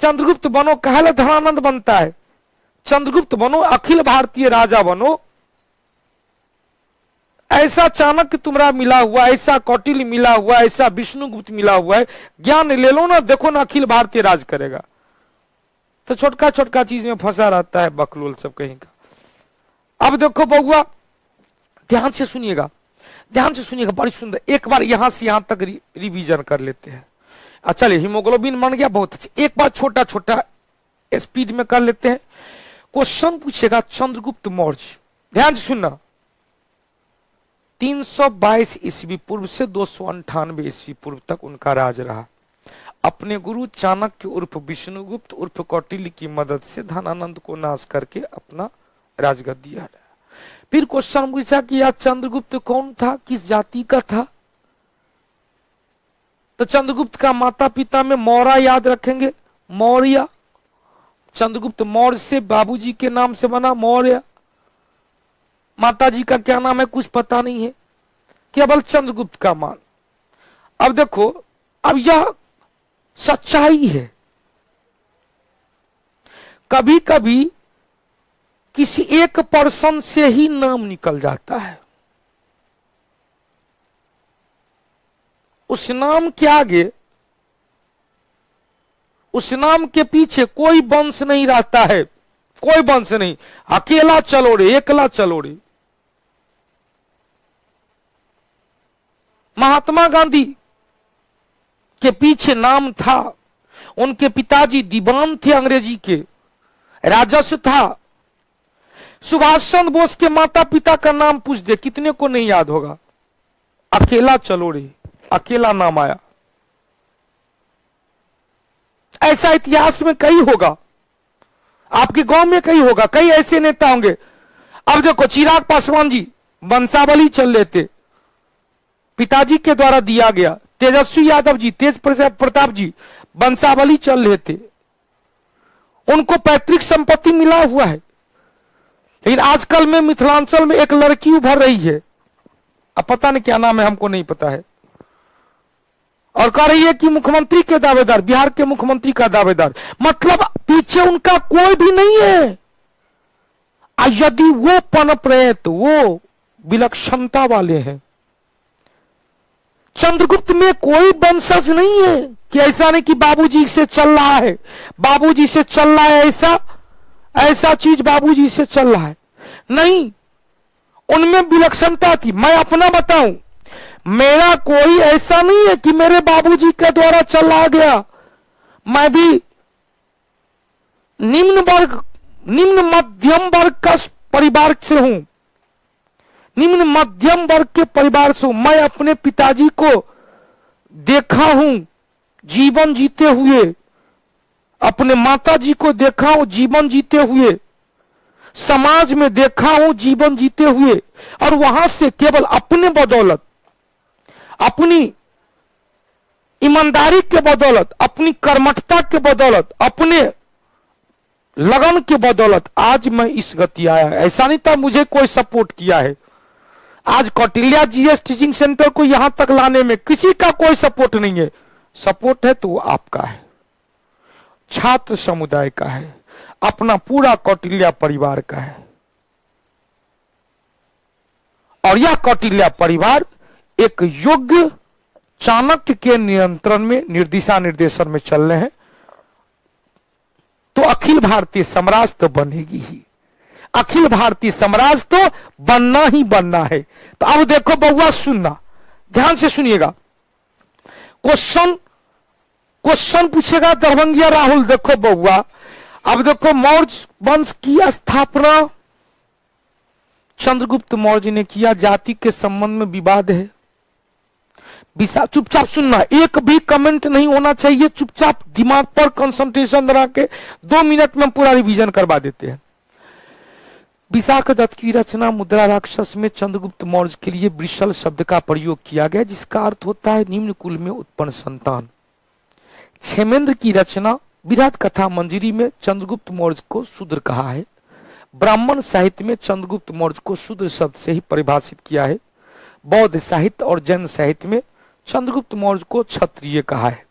चंद्रगुप्त बनो। काहे धनानंद बनता है? चंद्रगुप्त बनो, अखिल भारतीय राजा बनो। ऐसा चाणक्य तुम्हारा मिला हुआ, ऐसा कौटिल्य मिला हुआ, ऐसा विष्णुगुप्त मिला हुआ है। ज्ञान ले लो ना, देखो ना अखिल भारतीय राज करेगा। तो छोटका छोटका चीज में फंसा रहता है बकलोल सब कहीं का। अब देखो बउआ, ध्यान से सुनिएगा, ध्यान से सुनिएगा, बड़ी सुंदर। एक बार यहां से यहां तक रिवीजन कर लेते हैं। अच्छा, हीमोग्लोबिन बन गया, बहुत अच्छा। एक बार छोटा छोटा स्पीड में कर लेते हैं। क्वेश्चन पूछेगा चंद्रगुप्त मौर्य, ध्यान से सुनना। 322 ईस्वी पूर्व से 298 ईस्वी पूर्व तक उनका राज रहा। अपने गुरु चाणक्य उर्फ विष्णुगुप्त उर्फ कौटिल्य की मदद से धनानंद को नाश करके अपना राजगद्दी हटाया। फिर क्वेश्चन पूछा कि यह चंद्रगुप्त कौन था, किस जाति का था? तो चंद्रगुप्त का माता पिता में मौर्य याद रखेंगे, मौर्य। चंद्रगुप्त मौर्य से बाबूजी के नाम से बना मौर्य। माताजी का क्या नाम है कुछ पता नहीं है, केवल चंद्रगुप्त का मान। अब देखो, अब यह सच्चाई है। कभी कभी किसी एक पर्सन से ही नाम निकल जाता है, उस नाम के आगे, उस नाम के पीछे कोई वंश नहीं रहता है, कोई वंश नहीं। अकेला चलो रे, एकला चलो रे। महात्मा गांधी के पीछे नाम था। उनके पिताजी दीवान थे अंग्रेजी के, राजस्व था। सुभाष चंद्र बोस के माता पिता का नाम पूछ दे, कितने को नहीं याद होगा? अकेला चलो रे, अकेला नाम आया। ऐसा इतिहास में कई होगा, आपके गांव में कई होगा, कई ऐसे नेता होंगे। अब देखो चिराग पासवान जी वंशावली चल लेते, पिताजी के द्वारा दिया गया। तेजस्वी यादव जी, तेज प्रताप जी वंशावली चल रहे थे, उनको पैतृक संपत्ति मिला हुआ है। लेकिन आजकल में मिथिलांचल में एक लड़की उभर रही है, अब पता नहीं क्या नाम है, हमको नहीं पता है, और कह रही है कि मुख्यमंत्री के दावेदार, बिहार के मुख्यमंत्री का दावेदार। मतलब पीछे उनका कोई भी नहीं है। यदि वो पनप रहे तो वो विलक्षणता वाले हैं। चंद्रगुप्त में कोई वंशज नहीं है कि ऐसा नहीं कि बाबूजी से चल रहा है, बाबूजी से चल रहा है, ऐसा चीज बाबूजी से चल रहा है, नहीं। उनमें विलक्षणता थी। मैं अपना बताऊं, मेरा कोई ऐसा नहीं है कि मेरे बाबूजी के द्वारा चला गया। मैं भी निम्न मध्यम वर्ग का परिवार से हूं, निम्न मध्यम वर्ग के परिवार से हूं। मैं अपने पिताजी को देखा हूं जीवन जीते हुए, अपने माताजी को देखा हूं जीवन जीते हुए, समाज में देखा हूं जीवन जीते हुए, और वहां से केवल अपने बदौलत, अपनी ईमानदारी के बदौलत, अपनी कर्मठता के बदौलत, अपने लगन के बदौलत आज मैं इस गति आया। ऐसा नहीं था मुझे कोई सपोर्ट किया है। आज कौटिल्या जीएस टीचिंग सेंटर को यहां तक लाने में किसी का कोई सपोर्ट नहीं है। सपोर्ट है तो वो आपका है, छात्र समुदाय का है, अपना पूरा कौटिल्या परिवार का है। और यह कौटिल्या परिवार एक योग्य चाणक्य के नियंत्रण में, दिशा निर्देशन में चल रहे हैं, तो अखिल भारतीय साम्राज्य तो बनेगी ही। अखिल भारतीय साम्राज्य तो बनना ही बनना है। तो अब देखो बउआ, सुनना ध्यान से सुनिएगा। क्वेश्चन पूछेगा दरभंगिया राहुल। देखो बउआ, अब देखो मौर्य वंश की स्थापना चंद्रगुप्त मौर्य ने किया। जाति के संबंध में विवाद है। चुपचाप सुनना, एक भी कमेंट नहीं होना चाहिए। चुपचाप दिमाग पर कंसंट्रेशन बना के 2 मिनट में पूरा रिवीजन करवा देते हैं। विशाख दत्त की रचना मुद्रा राक्षस में चंद्रगुप्त मौर्य के लिए वृषल शब्द का प्रयोग किया गया, जिसका अर्थ होता है निम्न कुल में उत्पन्न संतान। क्षेमेंद्र की रचना विराट कथा मंजरी में चंद्रगुप्त मौर्य को शूद्र कहा है। ब्राह्मण साहित्य में चंद्रगुप्त मौर्य को शूद्र शब्द से ही परिभाषित किया है। बौद्ध साहित्य और जैन साहित्य में चंद्रगुप्त मौर्य को क्षत्रिय कहा है।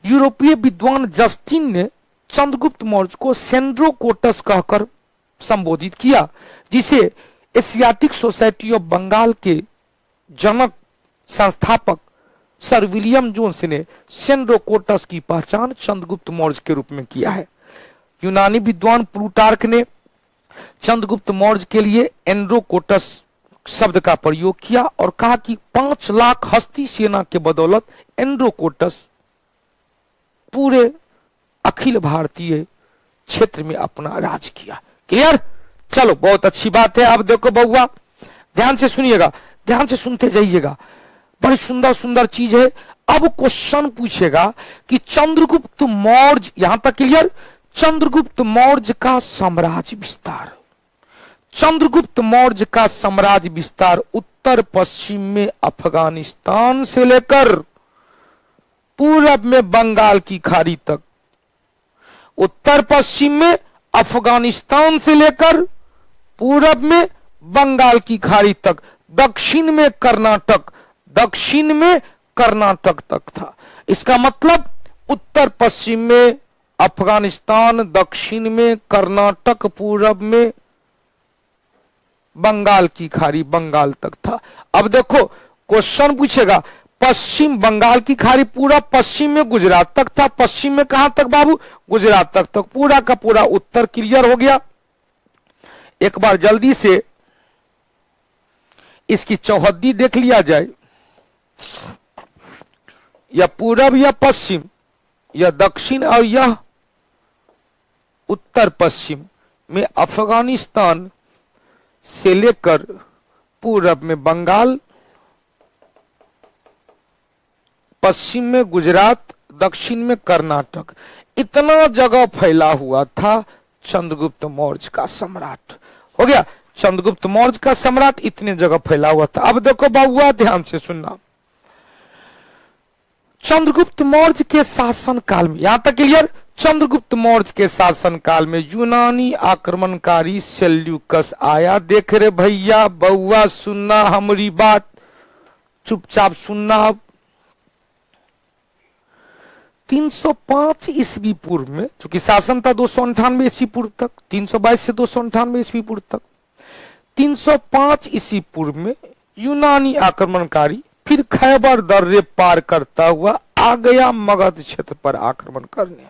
यूरोपीय विद्वान जस्टिन ने चंद्रगुप्त मौर्य को सेंड्रोकोटस कहकर संबोधित किया, जिसे एशियाटिक सोसाइटी ऑफ बंगाल के जनक संस्थापक सर विलियम जोन्स ने सेंड्रोकोटस की पहचान चंद्रगुप्त मौर्य के रूप में किया है। यूनानी विद्वान प्लूटार्क ने चंद्रगुप्त मौर्य के लिए एंड्रोकोटस शब्द का प्रयोग किया और कहा कि 5 लाख हस्ती सेना के बदौलत एंड्रोकोटस पूरे अखिल भारतीय क्षेत्र में अपना राज किया। क्लियर? चलो, बहुत अच्छी बात है। अब देखो बउआ, ध्यान से सुनिएगा, ध्यान से सुनते जाइएगा, बड़ी सुंदर सुंदर चीज है। अब क्वेश्चन पूछेगा कि चंद्रगुप्त मौर्य, यहां तक क्लियर? चंद्रगुप्त मौर्य का साम्राज्य विस्तार। चंद्रगुप्त मौर्य का साम्राज्य विस्तार उत्तर पश्चिम में अफगानिस्तान से लेकर पूरब में बंगाल की खाड़ी तक, उत्तर पश्चिम में अफगानिस्तान से लेकर पूरब में बंगाल की खाड़ी तक, दक्षिण में कर्नाटक तक था। इसका मतलब उत्तर पश्चिम में अफगानिस्तान, दक्षिण में कर्नाटक, पूरब में बंगाल की खाड़ी, बंगाल तक था। अब देखो क्वेश्चन पूछेगा, पश्चिम बंगाल की खाड़ी पूरा पश्चिम में गुजरात तक था। पश्चिम में कहां तक बाबू? गुजरात तक। तो पूरा का पूरा उत्तर क्लियर हो गया। एक बार जल्दी से इसकी चौहद्दी देख लिया जाए। या पूरब या पश्चिम, या दक्षिण और यह उत्तर पश्चिम में अफगानिस्तान से लेकर पूरब में बंगाल, पश्चिम में गुजरात, दक्षिण में कर्नाटक, इतना जगह फैला हुआ था चंद्रगुप्त मौर्य का सम्राट। हो गया, चंद्रगुप्त मौर्य का सम्राट इतने जगह फैला हुआ था। अब देखो बाबुआ ध्यान से सुनना, चंद्रगुप्त मौर्य के शासन काल में, यहां तक क्लियर, चंद्रगुप्त मौर्य के शासन काल में यूनानी आक्रमणकारी सेल्यूकस आया। देख रहे भैया बउआ, सुनना हमारी बात, चुपचाप सुनना। 305 ईस्वी पूर्व में, चूंकि शासन था 298 ईस्वी पूर्व तक, 322 से 298 ईस्वी पूर्व तक, 305 ईस्वी पूर्व में यूनानी आक्रमणकारी फिर खैबर दर्रे पार करता हुआ आ गया मगध क्षेत्र पर आक्रमण करने।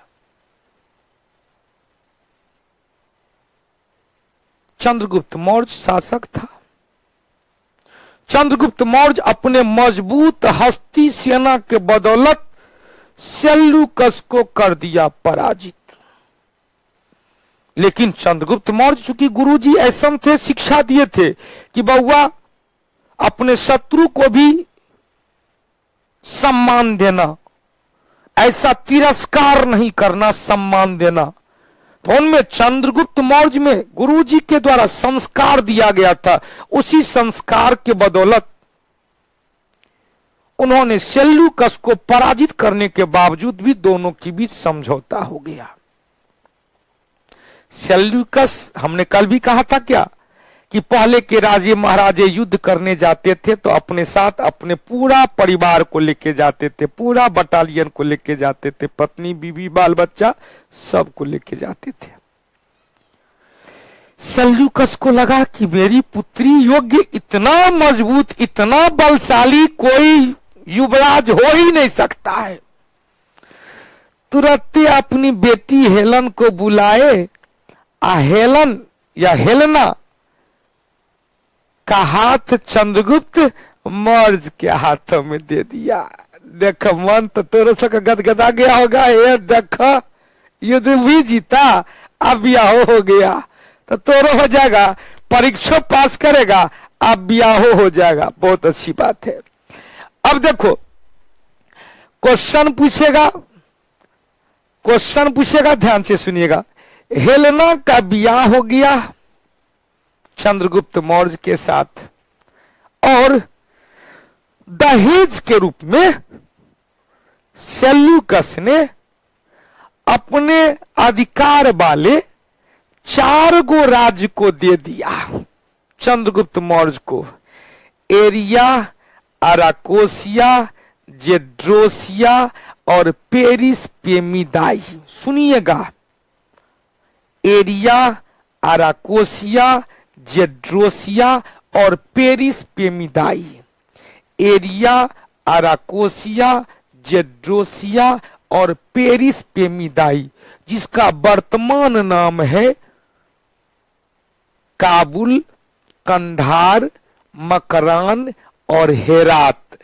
चंद्रगुप्त मौर्य शासक था। चंद्रगुप्त मौर्य अपने मजबूत हस्ती सेना के बदौलत सेल्यूकस को कर दिया पराजित। लेकिन चंद्रगुप्त मौर्य चूंकि गुरुजी ऐसा थे, शिक्षा दिए थे कि बउआ अपने शत्रु को भी सम्मान देना, ऐसा तिरस्कार नहीं करना, सम्मान देना। तो उनमें चंद्रगुप्त मौर्य में गुरुजी के द्वारा संस्कार दिया गया था। उसी संस्कार के बदौलत उन्होंने सेल्यूकस को पराजित करने के बावजूद भी दोनों के बीच समझौता हो गया। सेल्यूकस, हमने कल भी कहा था क्या कि पहले के राजे महाराजे युद्ध करने जाते थे तो अपने साथ अपने पूरा परिवार को लेके जाते थे, पूरा बटालियन को लेके जाते थे, पत्नी बीवी बाल बच्चा सबको लेके जाते थे। सेल्यूकस को लगा कि मेरी पुत्री योग्य, इतना मजबूत, इतना बलशाली कोई युवराज हो ही नहीं सकता है। तुरंत अपनी बेटी हेलन को बुलाए, हेलन या हेलना का हाथ चंद्रगुप्त मौर्य के हाथों में दे दिया। देख मन तो तोरो से गदगदा गया होगा, ये देख युद्ध भी जीता, अब ब्याह हो गया तो तोरो हो जाएगा, परीक्षा पास करेगा, अब ब्याह हो जाएगा। बहुत अच्छी बात है। अब देखो क्वेश्चन पूछेगा, ध्यान से सुनिएगा। हेलेना का ब्याह हो गया चंद्रगुप्त मौर्य के साथ, और दहेज के रूप में सेल्यूकस ने अपने अधिकार वाले 4 गो राज्य को दे दिया चंद्रगुप्त मौर्य को। एरिया, अराकोसिया, जेड्रोसिया और पेरिस पेमिदाई। सुनिएगा, एरिया, अराकोसिया, जेड्रोसिया और पेरिस पेमिदाई। एरिया, अराकोसिया, जेड्रोसिया और पेरिस पेमिदाई, जिसका वर्तमान नाम है काबुल, कंधार, मकरान और हेरात।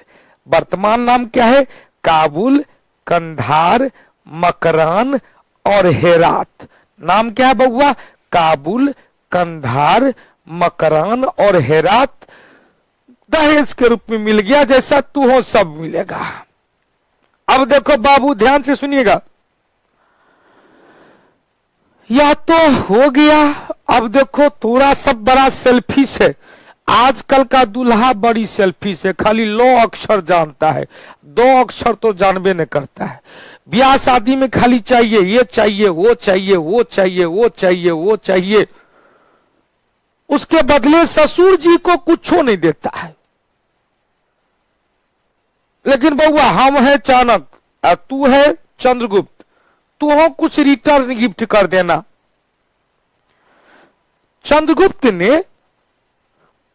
वर्तमान नाम क्या है? काबुल, कंधार, मकरान और हेरात। नाम क्या है बउआ? काबुल, कंधार, मकरान और हेरात। दहेज के रूप में मिल गया, जैसा तू हो सब मिलेगा। अब देखो बाबू ध्यान से सुनिएगा, यह तो हो गया। अब देखो थोड़ा सब बड़ा सेल्फिश है। आजकल का दूल्हा बड़ी सेल्फिश है, खाली 9 अक्षर जानता है, 2 अक्षर तो जानबे नहीं करता है। ब्याह शादी में खाली चाहिए, ये चाहिए, वो चाहिए, वो चाहिए, वो चाहिए, वो चाहिए। उसके बदले ससुर जी को कुछ नहीं देता है। लेकिन बउआ हम है चाणक और तू है चंद्रगुप्त, तू हो कुछ रिटर्न गिफ्ट कर देना। चंद्रगुप्त ने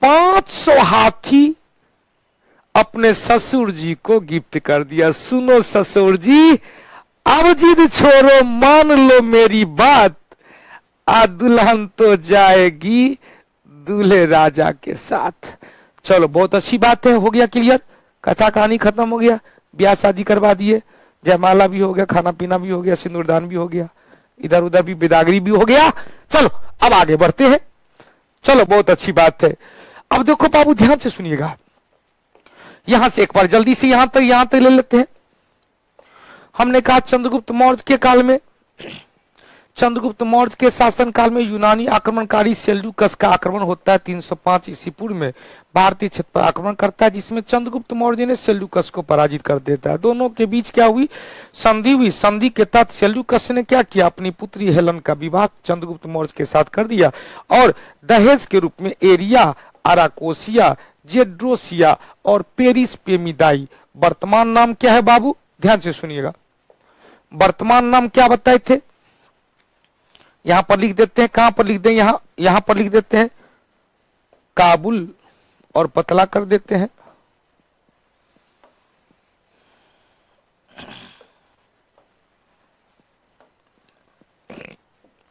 500 हाथी अपने ससुर जी को गिफ्ट कर दिया। सुनो ससुर जी, अब जिद छोड़ो, मान लो मेरी बात, आ दुल्हन तो जाएगी दूल्हे राजा के साथ। चलो बहुत अच्छी बात है, हो गया क्लियर, कथा कहानी खत्म हो गया। ब्याह शादी करवा दिए, जयमाला भी हो गया, खाना पीना भी हो गया, सिंदूरदान भी हो गया, इधर उधर भी बिदागरी भी हो गया। चलो अब आगे बढ़ते हैं। चलो बहुत अच्छी बात है। अब देखो बाबू ध्यान से सुनिएगा, यहां से एक बार जल्दी से यहां तक ले लेते हैं। हमने कहा चंद्रगुप्त मौर्य के काल में, चंद्रगुप्त मौर्य के शासन काल में यूनानी आक्रमणकारी सेल्यूकस का आक्रमण होता है 305 ईस्वी पूर्व में, भारतीय क्षेत्र पर आक्रमण करता है, जिसमें चंद्रगुप्त मौर्य ने सेल्यूकस को पराजित कर देता है। दोनों के बीच क्या हुई, संधि हुई। संधि के तहत सेल्यूकस ने क्या किया, अपनी पुत्री हेलन का विवाह चंद्रगुप्त मौर्य के साथ कर दिया और दहेज के रूप में एरिया, अराकोसिया, जेड्रोसिया और पेरिस पेमिदाई, वर्तमान नाम क्या है बाबू, ध्यान से सुनिएगा, वर्तमान नाम क्या बताए थे, यहां पर लिख देते हैं, कहां पर लिख दें, यहां पर लिख देते हैं काबुल और पतला कर देते हैं।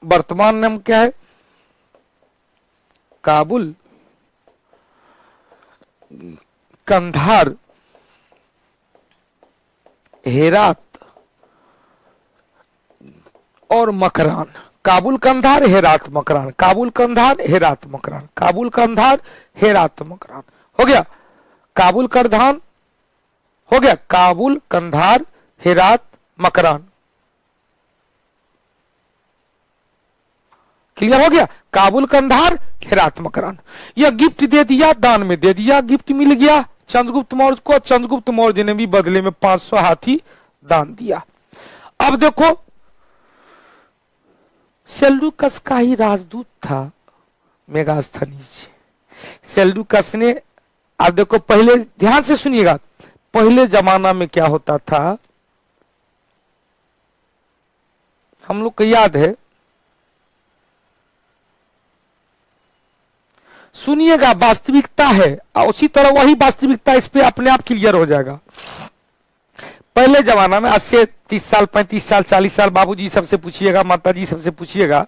वर्तमान नाम क्या है, काबुल, कंधार, हेरात और मकरान। काबुल, कंधार, हेरात, मकरान, काबुल, कंधार, हेरात, मकरान, काबुल, कंधार, हेरात, मकरान। हो गया काबुल, करधान, हो गया काबुल, कंधार, हेरात, मकरान। क्लियर हो गया, काबुल, कंधार, हेरात, मकरान। यह गिफ्ट दे दिया, दान में दे दिया, गिफ्ट मिल गया चंद्रगुप्त मौर्य को। चंद्रगुप्त मौर्य ने भी बदले में 500 हाथी दान दिया। अब देखो सेल्यूकस का ही राजदूत था मेगास्थनीज। सेल्यूकस ने, आप देखो पहले ध्यान से सुनिएगा, पहले जमाना में क्या होता था, हम लोग को याद है, सुनिएगा वास्तविकता है और उसी तरह वही वास्तविकता इस पे अपने आप क्लियर हो जाएगा। पहले जमाना में, आज से 30 साल 35 साल 40 साल, बाबूजी सबसे पूछिएगा, माताजी सबसे पूछिएगा,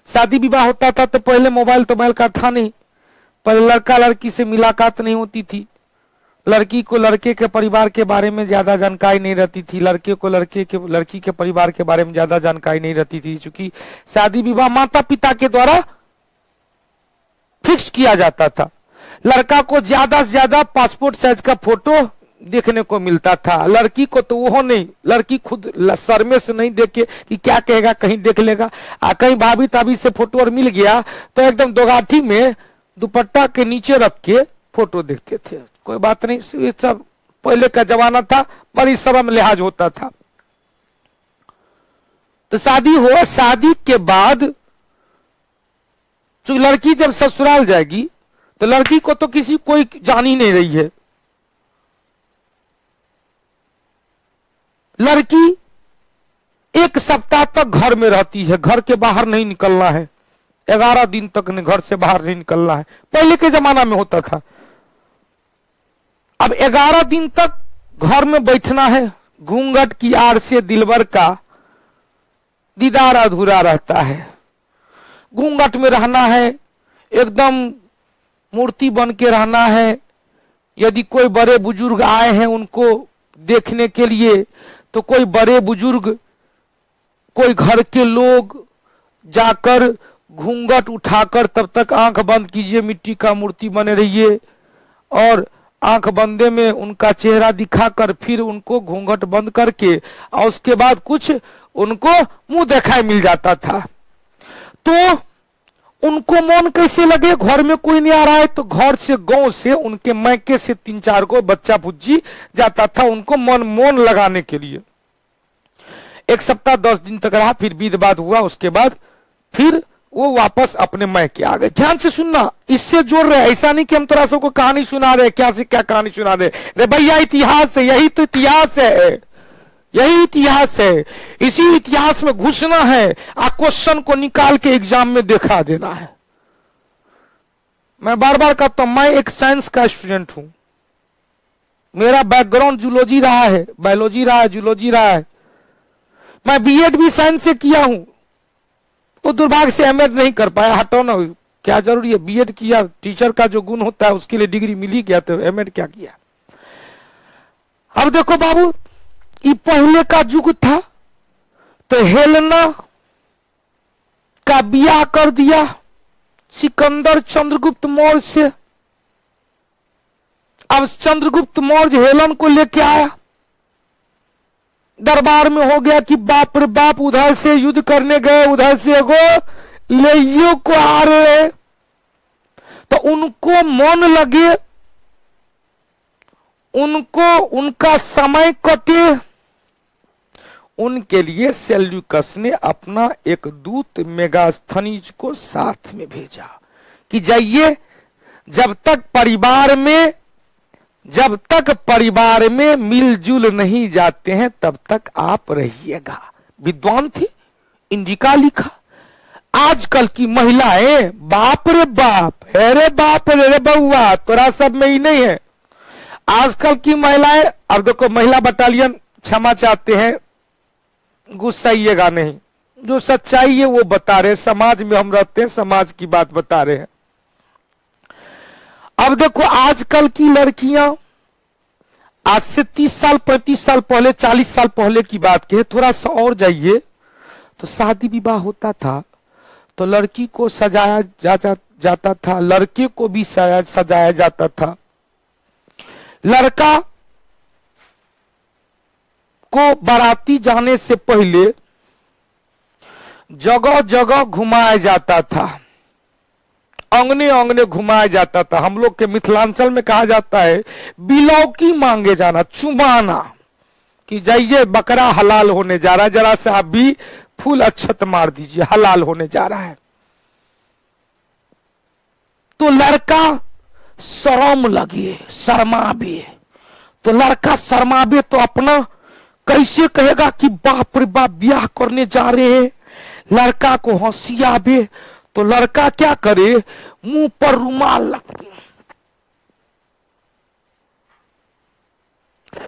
शादी विवाह होता था तो पहले मोबाइल का था नहीं, पहले लड़का लड़की से मुलाकात नहीं होती थी, लड़की को लड़के के परिवार के बारे में ज्यादा जानकारी नहीं रहती थी, लड़के को लड़की के परिवार के बारे में ज्यादा जानकारी नहीं रहती थी, क्योंकि शादी विवाह माता पिता के द्वारा फिक्स किया जाता था। लड़का को ज्यादा से ज्यादा पासपोर्ट साइज का फोटो देखने को मिलता था, लड़की को तो वो नहीं, लड़की खुद शर्मे से नहीं देख के कि क्या कहेगा, कहीं देख लेगा, कहीं भाभी ताभी से फोटो और मिल गया तो एकदम दोगाठी में दुपट्टा के नीचे रख के फोटो देखते थे। कोई बात नहीं, ये सब पहले का जमाना था, बड़ी शर्म लिहाज होता था। तो शादी हो, शादी के बाद जो लड़की जब ससुराल जाएगी तो लड़की को तो किसी कोई जान ही नहीं रही है। लड़की 1 सप्ताह तक घर में रहती है, घर के बाहर नहीं निकलना है, 11 दिन तक घर से बाहर नहीं निकलना है, पहले के जमाना में होता था। अब 11 दिन तक घर में बैठना है, घूंघट की आड़ से दिलबर का दीदार अधूरा रहता है, घूंघट में रहना है, एकदम मूर्ति बन के रहना है। यदि कोई बड़े बुजुर्ग आए हैं उनको देखने के लिए तो कोई बड़े बुजुर्ग, कोई घर के लोग जाकर घूंघट उठाकर तब तक आंख बंद कीजिए, मिट्टी का मूर्ति बने रहिए और आंख बंदे में उनका चेहरा दिखाकर फिर उनको घूंघट बंद करके और उसके बाद कुछ उनको मुंह दिखाई मिल जाता था। तो उनको मन कैसे लगे, घर में कोई नहीं आ रहा है, तो घर से गांव से उनके मैके से 3-4 को बच्चा भुज्जी जाता था उनको मन लगाने के लिए। 1 सप्ताह 10 दिन तक रहा, फिर विध बाद हुआ, उसके बाद फिर वो वापस अपने मैके आ गए। ध्यान से सुनना, इससे जोड़ रहे, ऐसा नहीं कि हम थोड़ा सबको कहानी सुना रहे, क्या से क्या कहानी सुना रहे, रे भैया इतिहास है, यही तो इतिहास है, यही इतिहास है। इसी इतिहास में घुसना है, क्वेश्चन को निकाल के एग्जाम में दिखा देना है। मैं बार बार कहता हूं, मैं एक साइंस का स्टूडेंट हूं, मेरा बैकग्राउंड जूलॉजी रहा है, बायोलॉजी रहा है, जूलॉजी रहा है, मैं बीएड भी साइंस से किया हूं, वो दुर्भाग्य से एमएड नहीं कर पाया, हटो ना, क्या जरूरी है, बीएड किया, टीचर का जो गुण होता है उसके लिए डिग्री मिल ही गया, तो एमएड क्या किया। अब देखो बाबू, ये पहले का युग था, तो हेलेना का ब्याह कर दिया सिकंदर चंद्रगुप्त मौर्य से। अब चंद्रगुप्त मौर्य हेलन को लेके आया, दरबार में हो गया कि बाप रे बाप, उधर से युद्ध करने गए, उधर से एगो लेइयो को आ रहे, तो उनको मन लगे, उनको उनका समय कटे, उनके लिए सेल्यूकस ने अपना एक दूत मेगास्थनीज को साथ में भेजा कि जाइए, जब तक परिवार में मिलजुल नहीं जाते हैं तब तक आप रहिएगा। विद्वान थे, इंडिका लिखा। आजकल की महिलाएं बाप रे बाप, अरे बाप रे बउआ, तोरा सब में ही नहीं है। आजकल की महिलाएं, अब देखो महिला बटालियन क्षमा चाहते हैं, गुस्साइएगा नहीं, जो सच्चाई है वो बता रहे, समाज में हम रहते हैं, समाज की बात बता रहे हैं। अब देखो आजकल की लड़कियां, आज से 30 साल 35 साल पहले, 40 साल पहले की बात कहे, थोड़ा सा और जाइए तो शादी विवाह होता था तो लड़की को सजाया जाता था, लड़के को भी सजाया जाता था। लड़का को बाराती जाने से पहले जगह जगह घुमाया जाता था, अंगने अंगने घुमाया जाता था। हम लोग के मिथिलांचल में कहा जाता है बिलौकी मांगे जाना, चुमाना, कि जाइए बकरा हलाल होने जा रहा है, जरा से आप भी फूल अक्षत मार दीजिए, हलाल होने जा रहा है। तो लड़का शर्म लगे, शर्मावे, तो लड़का शर्मावे तो अपना कैसे कहेगा कि बाप रे बाप ब्याह करने जा रहे हैं। लड़का को हंसी आवे तो लड़का क्या करे, मुंह पर रुमाल रखे,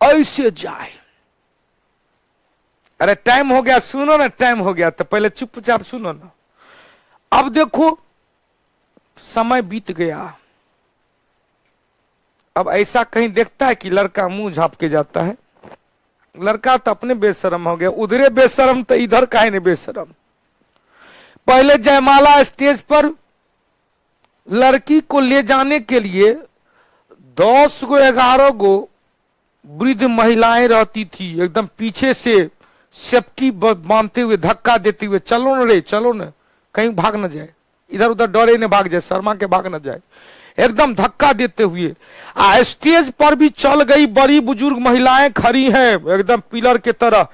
ऐसे जाए। अरे टाइम हो गया, सुनो ना, टाइम हो गया, तो पहले चुपचाप सुनो ना। अब देखो समय बीत गया, अब ऐसा कहीं देखता है कि लड़का मुंह झाप के जाता है? लड़का तो अपने बेशरम हो गया, उधरे बेशरम तो इधर काहे ने बेशरम। पहले जयमाला स्टेज पर लड़की को ले जाने के लिए 10 गो 11 गो वृद्ध महिलाएं रहती थी, एकदम पीछे से सेफ्टी बांधते हुए, धक्का देते हुए, चलो न रे चलो न, कहीं भाग न जाए, इधर उधर डरे न भाग जाए, शर्मा के भाग न जाए, एकदम धक्का देते हुए। स्टेज पर भी चल गई, बड़ी बुजुर्ग महिलाएं खड़ी हैं एकदम पिलर के तरह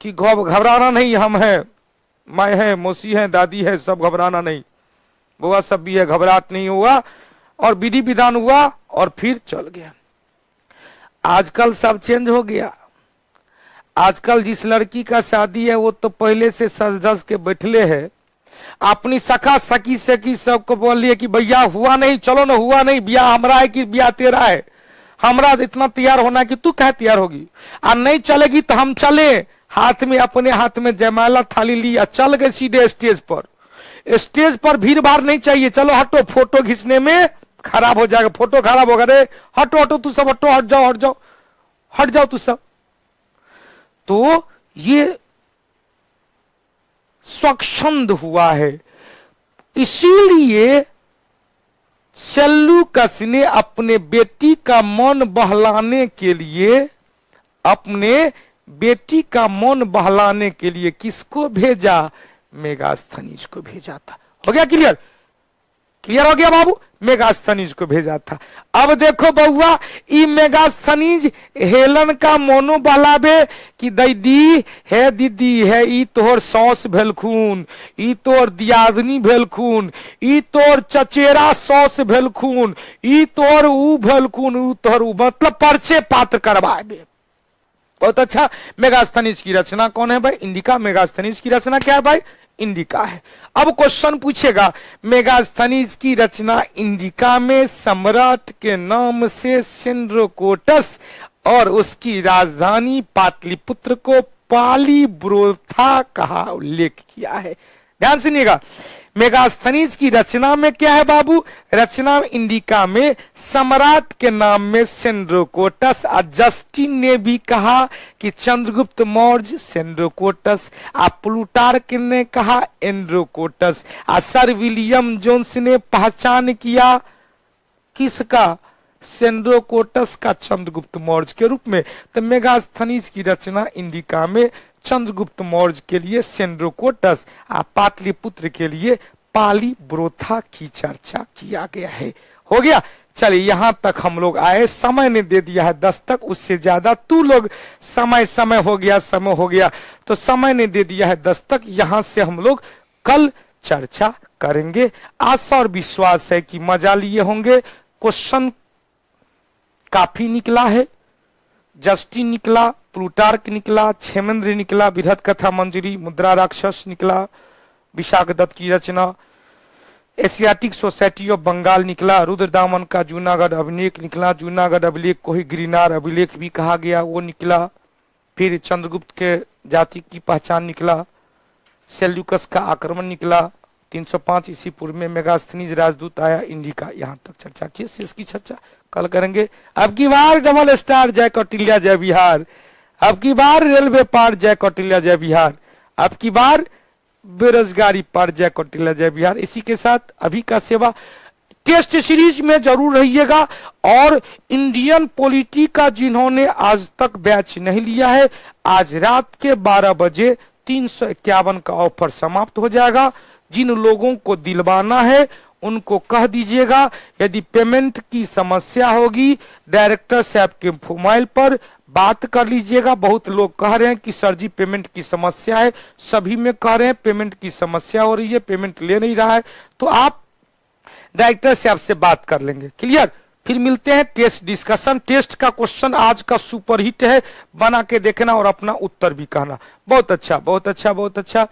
कि घबराना नहीं, हम हैं, माँ है, मौसी है, दादी है, सब घबराना नहीं, बुआ सब भी है, घबराहट नहीं हुआ। और विधि विधान हुआ और फिर चल गया। आजकल सब चेंज हो गया। आजकल जिस लड़की का शादी है वो तो पहले से सज धज के बैठले है, अपनी सखा सखी सखी सबको बोल लिए कि भैया हुआ नहीं, चलो ना, हुआ नहीं, ब्याह हमारा है कि ब्याह तेरा है, हमरा इतना तैयार होना कि तू कह तैयार होगी, और नहीं चलेगी तो हम चले। हाथ में, अपने हाथ में जयमाला थाली लिया, चल गए सीधे स्टेज पर। स्टेज पर भीड़ भाड़ नहीं चाहिए, चलो हटो, फोटो खींचने में खराब हो जाएगा, फोटो खराब होगा, रे हटो हटो तू सब, हटो, हट जाओ हट जाओ हट जाओ तू सब। तो ये स्वच्छंद हुआ है। इसीलिए सेल्यूकस ने अपने बेटी का मन बहलाने के लिए, अपने बेटी का मन बहलाने के लिए किसको भेजा? मेगास्थनीज को भेजा था। हो गया क्लियर? क्लियर हो गया बाबू? मेगास्थनीज को भेजा था। अब देखो बउआ, ई मेगास्थनीज हेलन का मोनो बहलावे कि दीदी है, दीदी है, ई तोहर सौस भेलखून, ई तोहर दियादनी भेलखून, ई तोहर चचेरा सौस भेलखून, ई तोहर ऊ भेलखून, ऊ तोहर ऊ, मतलब पर्चे पात्र करवाए। बहुत अच्छा। मेगास्थनीज की रचना कौन है भाई? इंडिका। मेगास्थनीज की रचना क्या है भाई? इंडिका है। अब क्वेश्चन पूछेगा, मेगास्थनीज की रचना इंडिका में सम्राट के नाम से सेंड्रोकोटस और उसकी राजधानी पाटलिपुत्र को पालीब्रोथा कहा उल्लेख किया है। ध्यान सुनिएगा, मेगास्थनीज की रचना में क्या है बाबू? रचना इंडिका में सम्राट के नाम में सेंड्रोकोटस। जस्टिन ने भी कहा कि चंद्रगुप्त मौर्य सेंड्रोकोटस। प्लूटार्क ने कहा एंड्रोकोटस। सर विलियम जोन्स ने पहचान किया किसका? सेंड्रोकोटस का चंद्रगुप्त मौर्य के रूप में। तो मेगास्थनीज की रचना इंडिका में चंद्रगुप्त मौर्य के लिए सेंड्रोकोटस, पाटलिपुत्र के लिए पालीब्रोथा की चर्चा किया गया है। हो गया। चलिए यहां तक हम लोग आए, समय ने दे दिया है दस्तक, उससे ज्यादा तू लोग समय समय हो गया, समय हो गया, तो समय ने दे दिया है दस्तक। यहां से हम लोग कल चर्चा करेंगे। आशा और विश्वास है कि मजा लिए होंगे। क्वेश्चन काफी निकला है। जस्टिन निकला, प्लूटार्क निकला, क्षेमेंद्र निकला, बृहद कथा मंजरी, मुद्रा राक्षस निकला, विशाख दत्त की रचना, एशियाटिक सोसाइटी ऑफ बंगाल निकला, रुद्रदामन का जूनागढ़ अभिलेख निकला, जूनागढ़ अभिलेख को ही गिरनार अभिलेख भी कहा गया, वो निकला। फिर चंद्रगुप्त के जाति की पहचान निकला, सेल्यूकस का आक्रमण निकला, 305 ईस्वी पूर्व में मेगास्थनीज राजदूत आया इंडिका। यहाँ तक चर्चा की, शेष की चर्चा कल करेंगे। अब की बार डबल स्टार जय कौटिल्य जय बिहार, अब की बार रेलवे पार जय कौटिल्य जय बिहार, अब की बार बेरोजगारी पार जय कौटिल्य जय बिहार। इसी के साथ अभी का सेवा टेस्ट सीरीज में जरूर रहिएगा। और इंडियन पॉलिटी का जिन्होंने आज तक बैच नहीं लिया है, आज रात के 12 बजे 351 का ऑफर समाप्त हो जाएगा। जिन लोगों को दिलवाना है उनको कह दीजिएगा। यदि पेमेंट की समस्या होगी डायरेक्टर साहब के मोबाइल पर बात कर लीजिएगा। बहुत लोग कह रहे हैं कि सर जी पेमेंट की समस्या है, सभी में कह रहे हैं पेमेंट की समस्या हो रही है, पेमेंट ले नहीं रहा है, तो आप डायरेक्टर साहब से बात कर लेंगे। क्लियर? फिर मिलते हैं टेस्ट डिस्कशन। टेस्ट का क्वेश्चन आज का सुपर हिट है, बना के देखना और अपना उत्तर भी कहना। बहुत अच्छा, बहुत अच्छा, बहुत अच्छा।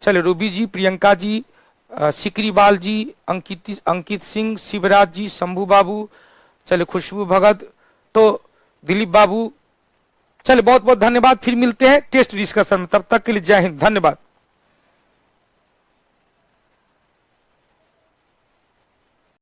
चले रूबी जी, प्रियंका जी, सिकरीबाल जी, अंकित सिंह, शिवराज जी, शंभू बाबू, चले खुशबू भगत, तो दिलीप बाबू, चले बहुत बहुत धन्यवाद। फिर मिलते हैं टेस्ट डिस्कशन में, तब तक के लिए जय हिंद, धन्यवाद।